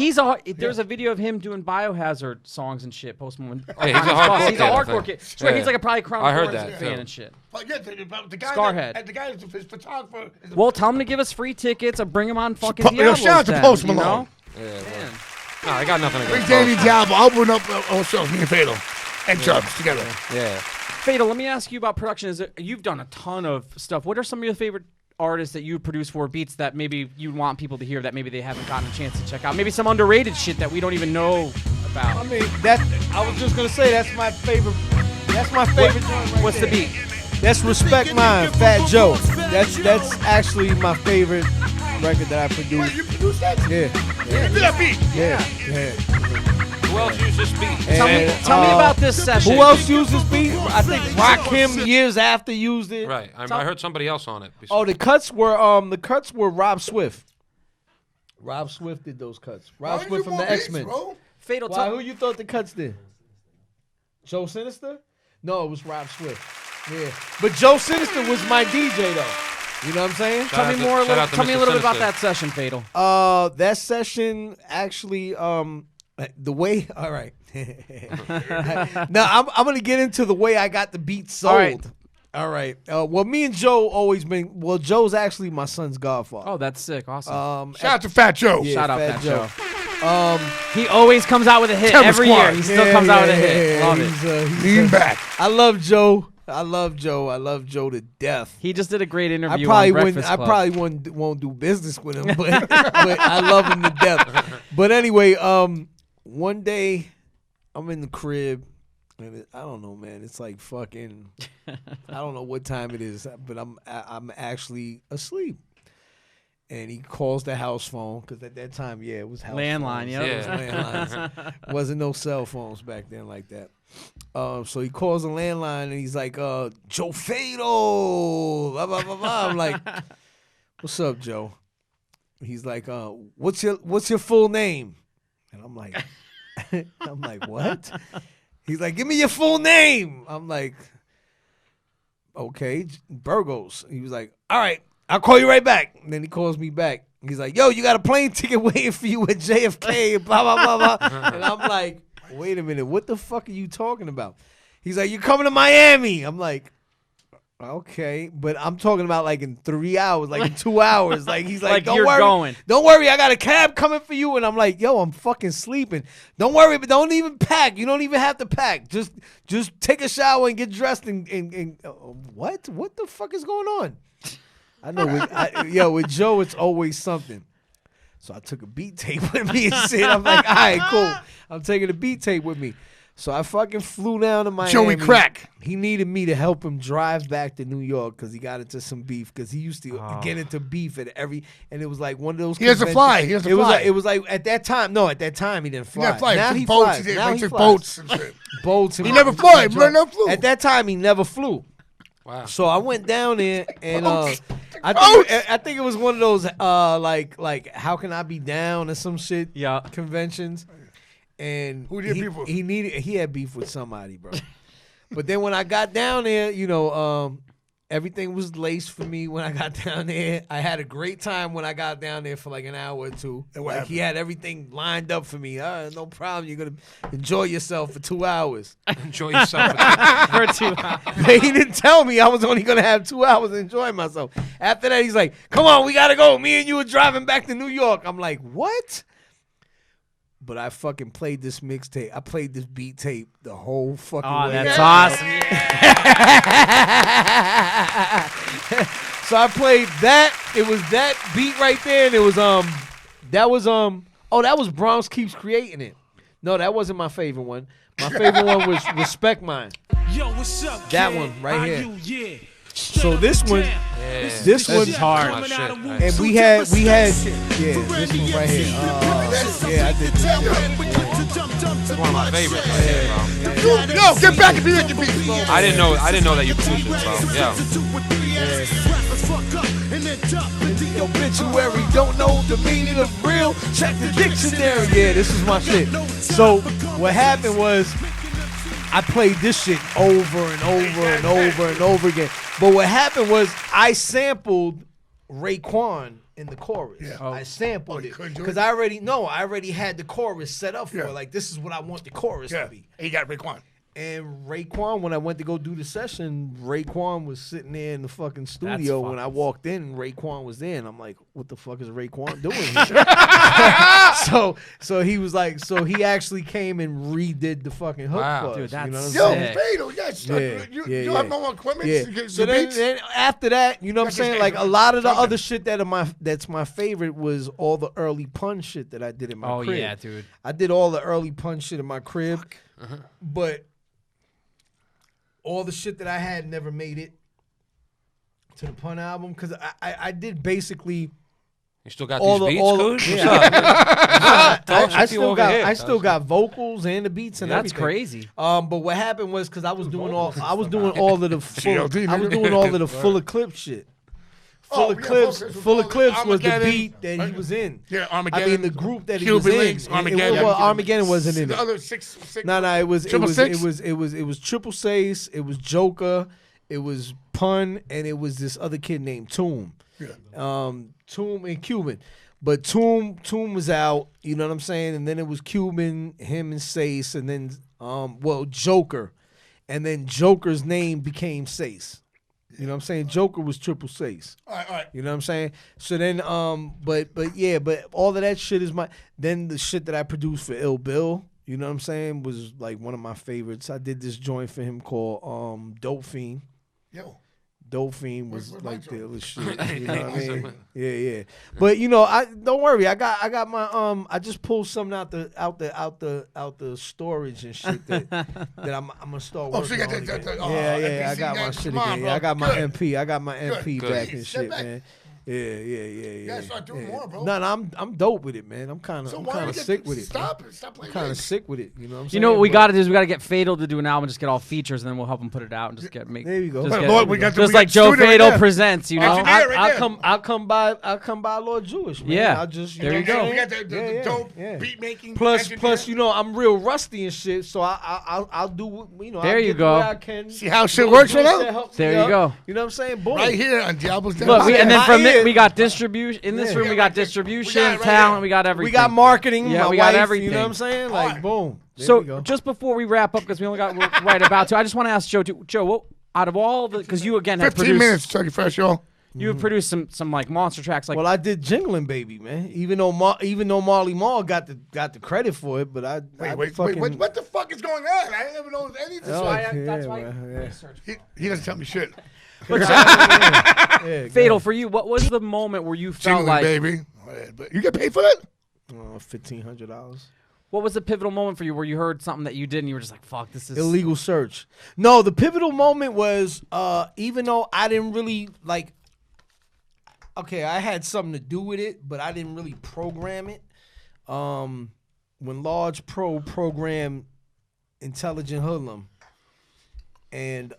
there's a video of him doing Biohazard songs and shit. Post Malone. Hey, he's a hardcore He's a hardcore kid. Straight, he's like a probably Crown I heard Thorns that, fan too. and shit. The guy Skarhead. The guy is his photographer. Well, tell him to give us free tickets or bring him on fucking Yo, Diablo. shout out to Post Malone. Man. No, I got nothing Bring against Danny Post. Diablo. I'll open up on shows. Me and Fatal and Chubs together. Yeah. Fatal, let me ask you about production. You've done a ton of stuff. What are some of your favorite artists that you produce for, beats that maybe you want people to hear that maybe they haven't gotten a chance to check out? Maybe some underrated shit that we don't even know about. I mean, I was just gonna say that's my favorite. That's my favorite joint right What's there. the beat? That's Respect Mine, Fat Joe. That's actually my favorite record that I produced. You produced that? Yeah, Do that beat. yeah. Who else used this beat? Tell me about this session. Who else used this beat? I think Rakim years after used it. Right. I heard somebody else on it. Oh, the cuts were Rob Swift. Rob Swift did those cuts. Rob Swift from the X-Men. Fatal, Why? Who you thought the cuts did? Joe Sinister? No, it was Rob Swift. Yeah, but Joe Sinister was my DJ though. You know what I'm saying? Tell me more. Tell me a little bit about that session, Fatal. That session actually, the way. All right. Now I'm gonna get into the way I got the beat sold. All right. Well, me and Joe always been. Well, Joe's actually my son's godfather. Oh, that's sick. Awesome. Shout out to Fat Joe. Yeah, Shout out Fat Fat Joe. He always comes out with a hit Terror every Squad. year. He still comes out with a hit. Love it. He's Lean back. I love Joe. I love Joe to death. He just did a great interview. I Breakfast Club. won't do business with him, but I love him to death. But anyway, one day I'm in the crib, and I don't know, man. It's like fucking. I don't know what time it is, but I'm actually asleep. And he calls the house phone because at that time, it was house Landline, phones. yeah. It was landlines. Wasn't no cell phones back then like that. So he calls the landline and he's like, Joe Fatal, blah blah blah blah. I'm like, what's up, Joe? He's like, what's your full name? And I'm like, what? He's like, give me your full name. I'm like, okay, Burgos. He was like, all right, I'll call you right back. And then he calls me back. He's like, yo, you got a plane ticket waiting for you at JFK, blah, blah, blah, blah. And I'm like, wait a minute, what the fuck are you talking about? He's like, you're coming to Miami. I'm like, okay. But I'm talking about like in 3 hours, like in 2 hours. Like he's like, don't worry. Don't worry, I got a cab coming for you. And I'm like, yo, I'm fucking sleeping. Don't worry, but don't even pack. You don't even have to pack. Just take a shower and get dressed and what? What the fuck is going on? I know with Joe, it's always something. So I took a beat tape with me and shit. I'm like, all right, cool. I'm taking a beat tape with me. So I fucking flew down to Miami. Joey Crack. He needed me to help him drive back to New York because he got into some beef. Because he used to get into beef and it was like one of those. He has to fly. It was like at that time. No, at that time he didn't fly. He didn't fly. Now He he boats. flies. He Now went he to flies. boats and shit. Boats. He never flew. He never flew. At that time he never flew. Wow. So I went down there and I think it was one of those like how can I be down or some shit conventions. And who did beef with? He had beef with somebody, bro. But then when I got down there, everything was laced for me when I got down there. I had a great time when I got down there for like an hour or two. Like he had everything lined up for me. No problem. You're gonna enjoy yourself for 2 hours. Enjoy yourself for 2 hours. He didn't tell me I was only gonna have 2 hours to enjoy myself. After that, he's like, "Come on, we gotta go. Me and you are driving back to New York." I'm like, "What?" But I fucking played this mixtape. I played this beat tape the whole fucking way. Oh, that's awesome. So I played that. It was that beat right there, and it was that was Bronx Keeps creating it. No, that wasn't my favorite one. My favorite one was Respect Mine. Yo, what's up, that kid? one right here. Yeah. So this one, this one, is hard. And we had, this one right here. I did this. It's one of my favorites. Right here, bro. Yo, get back if you like your beats, bro. I didn't know that you produced it, bro. Yeah. Obituary, don't know the meaning of real. Check the dictionary. Yeah, this is my shit. So what happened was, I played this shit over and over and over and over again. But what happened was I sampled Raekwon in the chorus. Yeah. I sampled you it couldn't do because it? I already had the chorus set up for Yeah. it. Like, this is what I want the chorus to be. And you got Raekwon. And Raekwon, when I went to go do the session, Raekwon was sitting there in the fucking studio. When I walked in, Raekwon was there, and I'm like, "What the fuck is Raekwon doing here?" so he was like, so he actually came and redid the fucking hook Wow. for Dude, us. that's You know what I'm Yo, saying? Fatal, yes. You have no more equipment? Yeah. to get So the then, beats? then after that, you know what I'm That's saying? just Like a extra. lot of the Something. other shit that's my favorite was all the early pun shit that I did in my Oh, crib. yeah, dude. I did all the early pun shit in my crib, but all the shit that I had never made it to the pun album because I did basically You still got all these beats, all Coach? I still got here. I still got vocals and the beats and That's everything. crazy. But what happened was because I was doing all of the full, GLD, I was nigga. doing all of the full eclipse shit. Full Eclipse was the Armageddon. beat that he was in. Yeah, I Armageddon. mean the group that he was Cuban in. Links, Armageddon. Well, Armageddon wasn't in The it. other six. No, it was Triple Six? it was Triple Six, it was Joker, it was Pun, and it was this other kid named Toom. Yeah. Toom and Cuban. But Toom was out, you know what I'm saying? And then it was Cuban, him and Sace, and then Joker. And then Joker's name became Sace. You know what I'm saying? Joker was Triple Six. All right. You know what I'm saying? So then, but all of that shit is then the shit that I produced for Ill Bill, you know what I'm saying, was like one of my favorites. I did this joint for him called Dope Fiend. Yo. Dope Fiend was Where's like my the shit. You know what I mean? Yeah. But you know, I don't worry. I got my I just pulled something out the storage and shit that I'm gonna start working so you got on that- again. that- Yeah. I NPC got my guy. shit Come on, again. bro. Yeah, I got my Good. MP. I got my MP Good. back and Step shit, back. man. Yeah. Start doing more, bro. No, I'm dope with it, man. I'm kind So of why don't you sick with it. Stop it. Stop playing Kind of games. sick with it. You know what I'm saying? You know what we But- got to do is we got to get Fatal to do an album, just get all features, and then we'll help him put it out and just make. There you go. Just, Well, get- Lord, we got the- just we got like the Joe studio right Fatal there. presents, you know. Engineer. Yeah, right there. I'll come by Lord Jewish, man. Yeah. I'll just There you go. We got the dope yeah. beat making. Plus, you know, I'm real rusty and shit, so I'll do, you know. There I'll you get go. the way I can. See how shit Lord works right Jewish now? that helps There me you up. go. You know what I'm saying? Boom. Right here on Diablo's Den. Look, and then My from ear- it, we got distribution. In this Yeah. room, we Yeah, got right there. distribution, We got it right talent, here. we got everything. We got marketing. Yeah, my we got wife, everything. You know what I'm saying? Like, Alright. boom. There we So go. just before we wrap up, because we only got we're right about to, I just want to ask Joe. Joe, what out of all the, because you again have 15 produced, minutes, Chucky Fresh, y'all. you have produced some like monster tracks, like Well, I did Jingling Baby, man. Even though Marley Marl got the credit for it, but I Wait, fucking, what the fuck is going on? I never know any of this Oh, shit. that's yeah, why man, yeah. He doesn't tell me shit. Yeah, Fatal for you. What was the moment where you felt Jingling, like? baby. But you get paid for that? $1,500. What was the pivotal moment for you where you heard something that you did and you were just like, "Fuck, this is Illegal search. No, the pivotal moment was even though I didn't really like. Okay, I had something to do with it, but I didn't really program it. When Large Pro programmed Intelligent Hoodlum, and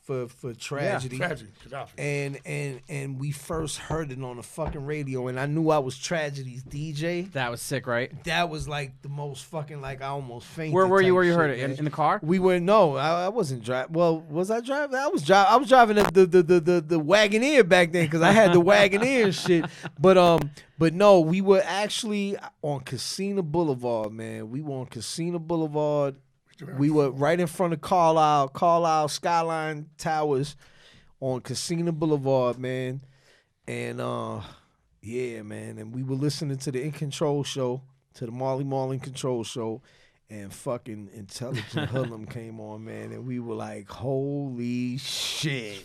for Tragedy. Tragedy. And we first heard it on the fucking radio, and I knew I was Tragedy's DJ. That was sick, right? That was like the most fucking, like, I almost fainted. Where were you? type Where you heard shit, it man. in the car? We were I wasn't driving. Well, was I driving? I was driving the Wagoneer back then because I had the Wagoneer and shit. But no, we were actually on Casino Boulevard, man. We were on Casino Boulevard. We were right in front of Carlisle Skyline Towers on Casino Boulevard, man. And yeah, man. And we were listening to the In Control show, to the Marley Marl In Control show, and fucking Intelligent Hoodlum came on, man. And we were like, holy shit.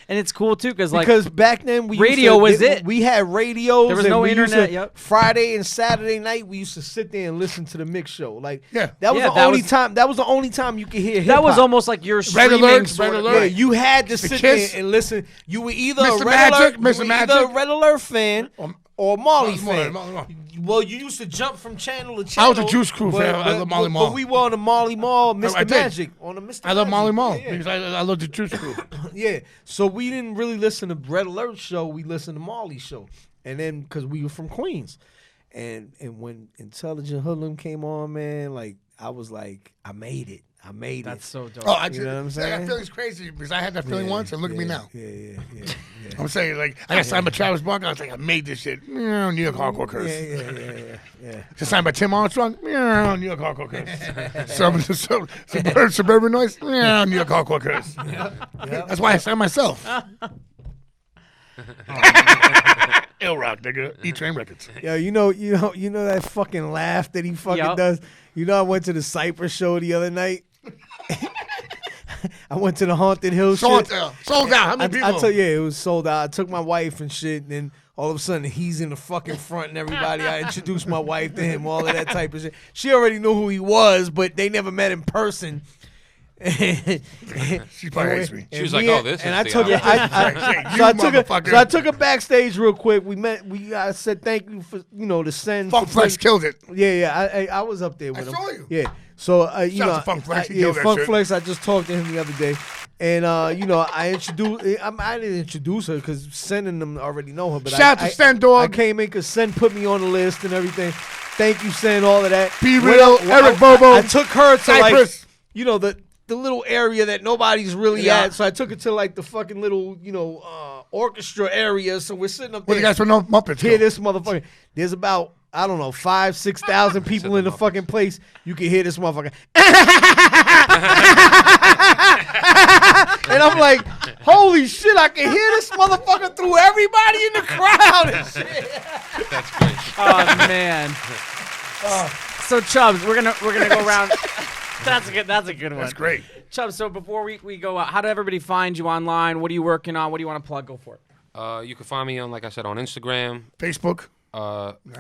And it's cool too, because Back then we radio was it. We had radios. There was and no we used internet, to- yep. Friday and Saturday night we used to sit there and listen to the mix show. Like Yeah. that was Yeah, the that only was- time. That was the only time you could hear hip that was hop. almost like your Red streaming Alert, sort Red of- Alert. Yeah, you had to sit Kiss. there and listen. You were either Mr. a Red Magic, Alert, Mr. you were Magic. either a Red Alert fan or Marley fan. Marley. Well, you used to jump from channel to channel. I was a Juice Crew fan. I love Marley Marl. But we were on the Marley Marl, Mr. I did. Magic. On the Mr. I love Magic. Marley Marl Yeah. because I love the Juice Crew. Yeah, so we didn't really listen to Red Alert show. We listened to Marley show, and then because we were from Queens, and when Intelligent Hoodlum came on, man, like I was like, I made it. I made That's it. so dope. Oh, I You know what I'm saying? That feeling's crazy because I had that feeling once, and look at me now. Yeah. I'm saying, like, I got signed by Travis Barker. I was like, I made this shit. Meow, New York hardcore curse. Yeah. Just signed by Tim Armstrong. Meow, New York hardcore curse. Suburban noise. Meow, New York hardcore curse. That's why I signed myself. Ill Rock, nigga. E-Train Records. Yo, you know that fucking laugh that he fucking Yup. does. You know, I went to the Cypress show the other night. I went to the Haunted Hill Sold shit. out. How many people? I tell you, it was sold out. I took my wife and shit, and then all of a sudden he's in the fucking front and everybody. I introduced my wife to him, all of that type of shit. She already knew who he was, but they never met in person. She probably hates me. She was like, "Oh, this and is I the took her. motherfucker. So I took her backstage real quick. I said thank you for the send. Funk Flex killed it. Yeah. I was up there with I him. saw you. Yeah. So you Shout know, out to Funk Flex. He yeah, killed that Funk shit. Flex. I just talked to him the other day, and I introduced. I didn't introduce her because Sen and them already know her. But Shout out to Sen, dog. I came in because Sen put me on the list and everything. Thank you, Sen. All of that. Be real, Eric Bobo. I took her to Cypress. the little area that nobody's really Yeah. at. So I took her to like the fucking little orchestra area. So we're sitting up What there. you guys for no Muppets? Hear this motherfucker. There's about, I don't know, 5,000-6,000 people in the fucking place. You can hear this motherfucker. And I'm like, holy shit, I can hear this motherfucker through everybody in the crowd and shit. That's great. Oh man. So Chubbs, we're gonna go around. That's a good one. That's great. Chubbs, so before we go out, how did everybody find you online? What are you working on? What do you want to plug? Go for it. You can find me on, like I said, on Instagram. Facebook.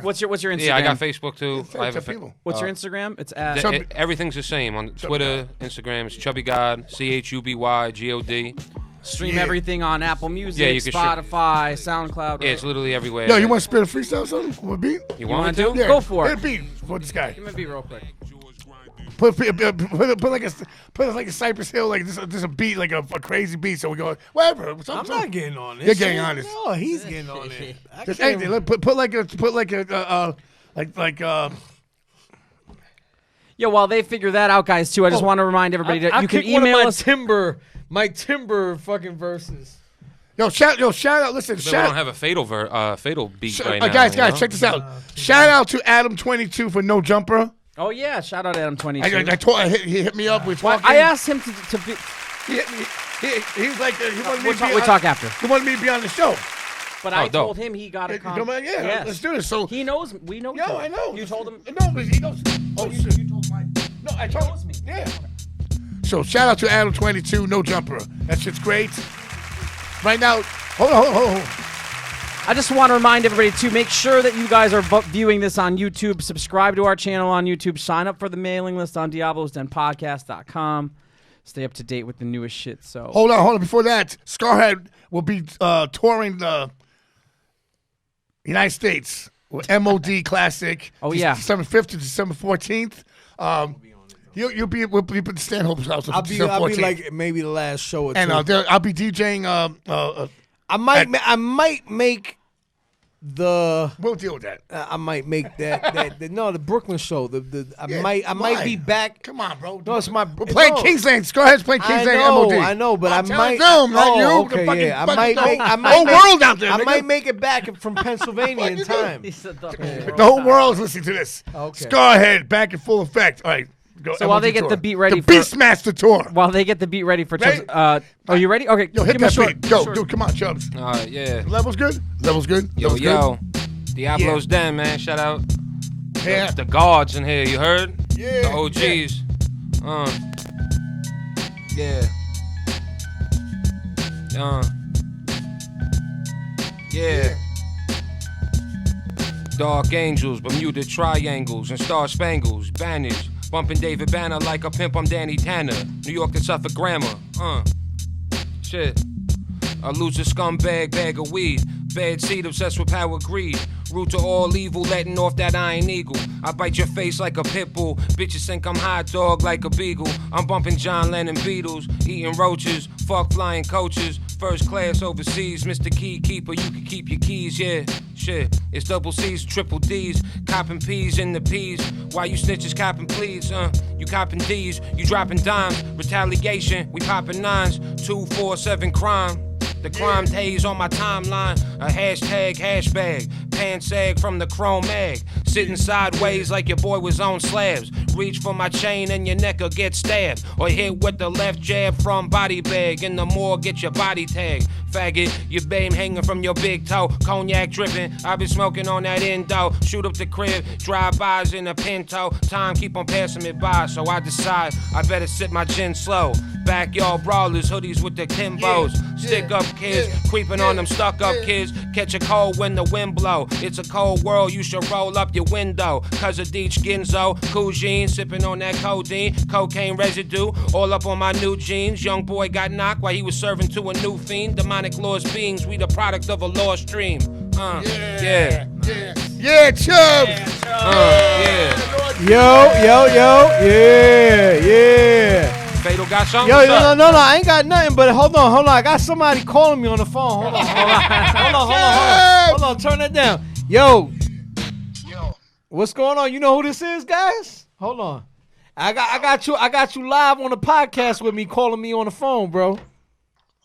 What's your Instagram? Yeah, I got Facebook too. I have a people. What's your Instagram? It's at everything's the same on Twitter, Instagram. It's ChubyGod, ChubyGod. stream everything on Apple Music, Yeah, you can Spotify, SoundCloud. Yeah, it's literally everywhere. Yo, you want to spit a freestyle or something? What beat? You want to? Go for Hit it. a beat for this guy. Give me a beat real quick. Put like a Cypress Hill, like this a beat, like a crazy beat. So we go whatever. I'm not getting on this. You're getting shit. on this. No, he's getting on it. Just anything. Yo, while they figure that out, guys, too, I just want to remind everybody that you can email us. My timber fucking verses. Yo, shout out. Listen, But we shout don't have a fatal beat right now. guys, you know? check this out. Shout out to Adam22 for No Jumper. Oh yeah, shout out Adam22. He hit me up. We Well, talking. I asked him to be. He was like, he wanted me to be. We'll talk after. He wanted me to be on the show. But I dope. told him he got to come. Yeah, Yes. let's do this. So He knows. We know. each Yo, other. I know. You told him. No, but he knows. Oh, shit. You told Mike. No, I told knows me. Yeah. So shout out to Adam22, No Jumper. That shit's great. Right now, hold on. I just want to remind everybody to make sure that you guys are viewing this on YouTube. Subscribe to our channel on YouTube. Sign up for the mailing list on DiablosDenPodcast.com. Stay up to date with the newest shit. So Hold on. Before that, Skarhead will be touring the United States with MOD Classic. Oh, yeah. December 5th to December 14th. We'll be at the Stanhope's house. I'll be like maybe the last show or two. And I'll be DJing. I might make the. We'll deal with that. I might make the Brooklyn show. I Yeah, might be back. Come on, bro. No, it's my. We're playing no. Kingsland. Skarhead's playing Kingsland MOD. I know, but I'm I might. telling them, not you. Okay, The fucking- yeah. I fucking might whole make. world out there. I nigga. might make it back from Pennsylvania in time. The whole world's listening to this. Okay. Skarhead back in full effect. All right. Go, So while MOD they get tour. the beat ready the for- Beastmaster tour. while they get the beat ready for Ready? Chubbs, are you ready? Okay, Yo, hit give me a that short. beat. Go, short- dude. Come on, Chubbs. Yeah. Levels good. Levels good. Yo, Levels yo. Diablo's Den, man. Shout out. Good. Yeah. The guards in here, you heard? Yeah. The OGs. Yeah. Yeah. Dark angels, Bermuda triangles, and star spangles, banners. Bumping David Banner like a pimp, I'm Danny Tanner. New York to Suffolk grammar. Shit. A loser scumbag, bag of weed. Bad seed, obsessed with power, greed. Root to all evil, letting off that iron eagle. I bite your face like a pit bull. Bitches think I'm hot dog like a beagle. I'm bumping John Lennon Beatles, eating roaches, fuck flying coaches. First class overseas, Mr. Key Keeper, you can keep your keys, yeah. Shit, it's double C's, triple D's, copping P's in the P's. Why you snitches copping please, you copping D's, you dropping dimes. Retaliation, we popping nines. 247 crime. The crime days on my timeline. A hashtag hashbag. Pants sag from the chrome mag. Sitting sideways like your boy was on slabs. Reach for my chain and your neck will get stabbed. Or hit with the left jab from body bag. In the morgue, get your body tagged. Faggot, your babe hanging from your big toe. Cognac dripping, I been smoking on that endo. Shoot up the crib, drive-bys in a Pinto. Time keep on passing me by, so I decide I better sip my gin slow. Backyard brawlers, hoodies with the Kimbos. Stick up kids, creeping on them stuck up kids. Catch a cold when the wind blow. It's a cold world, you should roll up your window. Cause of Deech Ginzo, Kool G, sipping on that codeine. Cocaine residue, all up on my new jeans. Young boy got knocked while he was serving to a new fiend. Demonic lost beings, we the product of a lost dream. Yeah. Yeah, Chubbs. Yeah. Yo, yeah. Fatal got something? Yo, no, I ain't got nothing, but hold on. I got somebody calling me on the phone. Hold on, turn that down. Yo. What's going on? You know who this is, guys? Hold on. I got you live on the podcast with me, calling me on the phone, bro.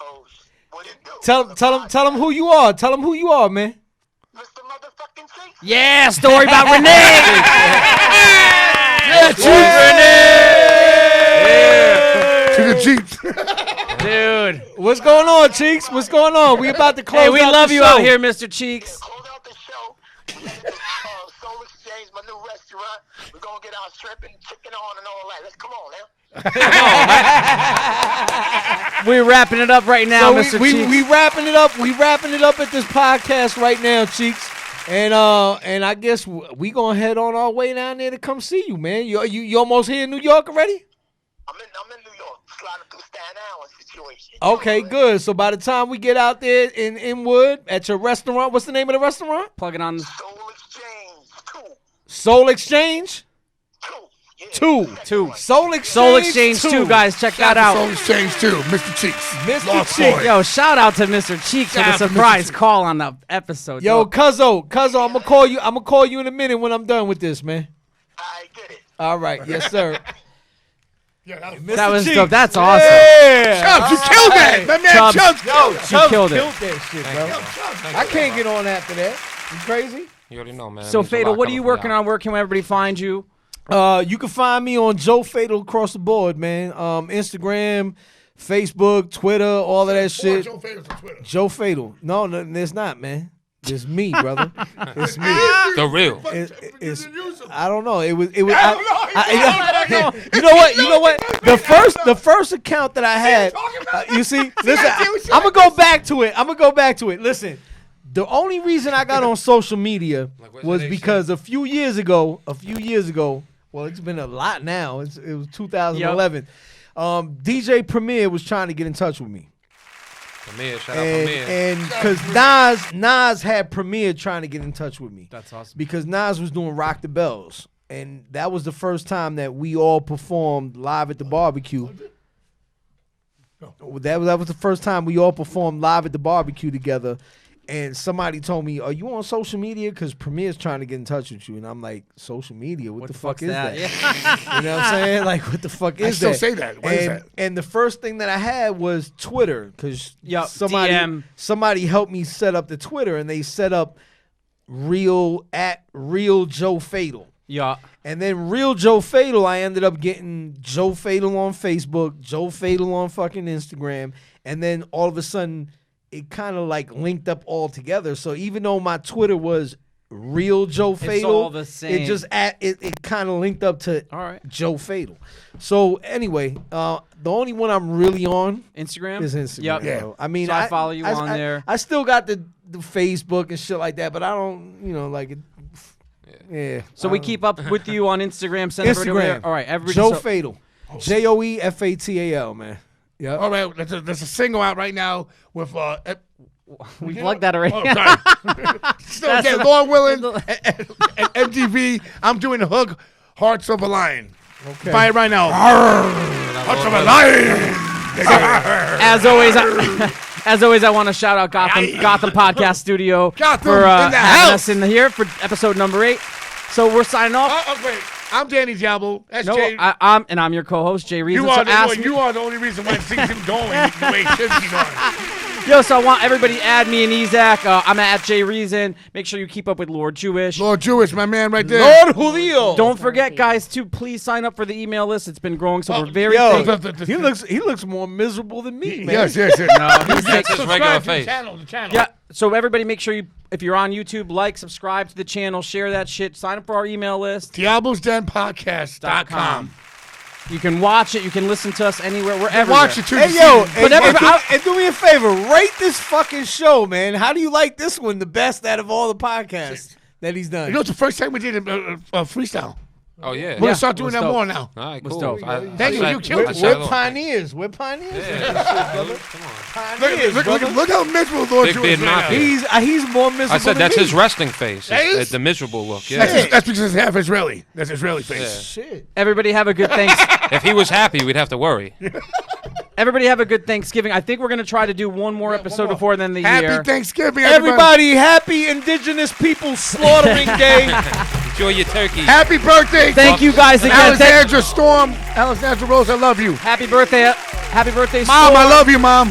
Oh, what you do? Tell him who you are. Tell him who you are, man. Mr. Motherfucking Cheeks. Yeah, story about Renee. Yeah, Renee. To the Jeeps. Dude. What's going on, Cheeks? What's going on? We about to close Hey, we out love the you show. out here, Mr. Cheeks. Close out the show. Soul Exchange, my new restaurant. We're going to get our shrimp and chicken on and all that. Let's come on now. We're wrapping it up right now, So Mr. we Cheeks. wrapping it up. We wrapping it up at this podcast right now, Cheeks. And I guess we gonna head on our way down there to come see you, man. You almost here in New York already? I'm in New York. Sliding through Staten Island situation. Okay, good. So by the time we get out there in Inwood at your restaurant, what's the name of the restaurant? Plug it on. Soul Exchange 2. Soul Exchange 2. Yeah. 2. Soul Exchange. Soul Exchange 2, guys. Check that out. Soul Exchange too, Mr. Cheeks. Mr. Lost Cheeks. boy. Yo, shout out to Mr. Cheeks for Shout the out to Mr. surprise Cheeks. call on the episode. Yo, dog. Cuzzo, I'm gonna call you. I'm gonna call you in a minute when I'm done with this, man. I get it. All right, yes, sir. Yeah, that was That was Cheeks. dope. That's awesome. Yeah. Chubbs, you killed that. My man Chubbs. Chubbs. Yo, Chubbs killed killed it. that shit, bro. I can't get on after that. You crazy? You already know, man. So, There's a Fatal, lot what are coming you from working y'all. on? Where can everybody find you? You can find me on Joe Fatal across the board, man. Instagram, Facebook, Twitter, all of that shit. Joe Fatal's on Twitter. Joe Fatal. No, it's not, man. It's me, brother. It's me. The real. It's I don't know. It was. You know what? The first account that I had. You see, listen. I'm gonna go back to it. Listen. The only reason I got on social media where's was the next because a few years ago. Well, it's been a lot now. It was 2011. DJ Premier was trying to get in touch with me. Premier, shout out Premier. And because Nas had Premier trying to get in touch with me. That's awesome. Because Nas was doing Rock the Bells. And that was the first time that we all performed live at the barbecue. That was the first time we all performed live at the barbecue together. And somebody told me, "Are you on social media? Because Premier's trying to get in touch with you." And I'm like, "Social media? What the fuck is that?" Yeah. You know what I'm saying? Like, what the fuck is I still that? say that. What is that? And the first thing that I had was Twitter, because Yup, somebody DM. helped me set up the Twitter, and they set up real Joe Fatal. Yeah. And then Real Joe Fatal, I ended up getting Joe Fatal on Facebook, Joe Fatal on fucking Instagram, and then all of a sudden it kind of like linked up all together. So even though my Twitter was Real Joe Fatal, all the same. it just it kind of linked up to All right. Joe Fatal. So anyway, the only one I'm really on Instagram? is Instagram. Yep. Bro. I mean, So I follow you on there. I still got the Facebook and shit like that, but I don't, like it. Yeah. So we keep up with you on Instagram. Send everybody over Instagram. there. All right. Everybody. Joe so- Fatal. JoeFatal, man. Yeah. All right, there's a single out right now with we plugged that already. Oh, sorry. Still again, Lord willing, and MTV. I'm doing the hook, Hearts of a Lion. Okay. Buy it right now. Hearts of a Lion. As always, As always, I want to shout out Gotham Podcast Studio Gotham for in the having house. us in here for episode number 8. So we're signing off. Wait. I'm Danny Diablo. That's No, Jay. I'm your co-host, Jay Reason. You So are, ask me. you are the only reason why things him going the way it should be going. Yo, so I want everybody to add me and Ezak. I'm at Jay Reason. Make sure you keep up with Lord Jewish. Lord Jewish, my man right there. Lord Julio. Don't forget, guys, to please sign up for the email list. It's been growing, so we're very Yo, thankful. he looks more miserable than me, man. Yes. That's his regular Subscribe to the face. channel. Yeah, so everybody make sure if you're on YouTube, like, subscribe to the channel, share that shit, sign up for our email list. DiablosDenPodcast.com. You can watch it. You can listen to us anywhere, wherever. Watch it too. Hey, yo, But and do me a favor. Rate this fucking show, man. How do you like this one the best out of all the podcasts that he's done? You know, it's the first time we did a freestyle. Oh, yeah. We're going to start doing was that dope. more now. All right, Was cool. dope. Thank you. You killed it. We're pioneers. We're pioneers. Pioneers, brother. Look how miserable Lord Big Jewish beard is right mafia. now. He's more miserable I said than that's me. his resting face. That is? The miserable look. Yeah. That's because it's half Israeli. That's Israeli face. Shit. Everybody have a good If he was happy, we'd have to worry. Everybody have a good Thanksgiving. I think we're gonna try to do one more episode before the end of the year. Happy Thanksgiving, everybody. Everybody, happy Indigenous People Slaughtering Day. Enjoy your turkey. Happy birthday. Thank you guys again. Alexandra Storm. Alexandra Rose, I love you. Happy birthday, Mom, Storm. I love you, Mom.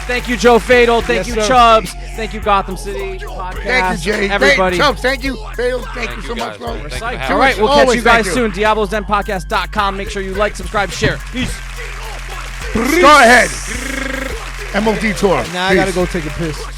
Thank you, Joe Fatal. Thank Yes, you, sir. Chubbs. Thank you, Gotham City Podcast. Thank you, Jay. Everybody. Chubs, thank you. Fatal, thank you so you, much, guys, bro. man. Thank you for having All right, we'll catch Always you guys thank soon. Diablo'sDenPodcast.com. Make sure you like, subscribe, share. Peace. Skarhead. MOD Tour. Now I gotta go take a piss.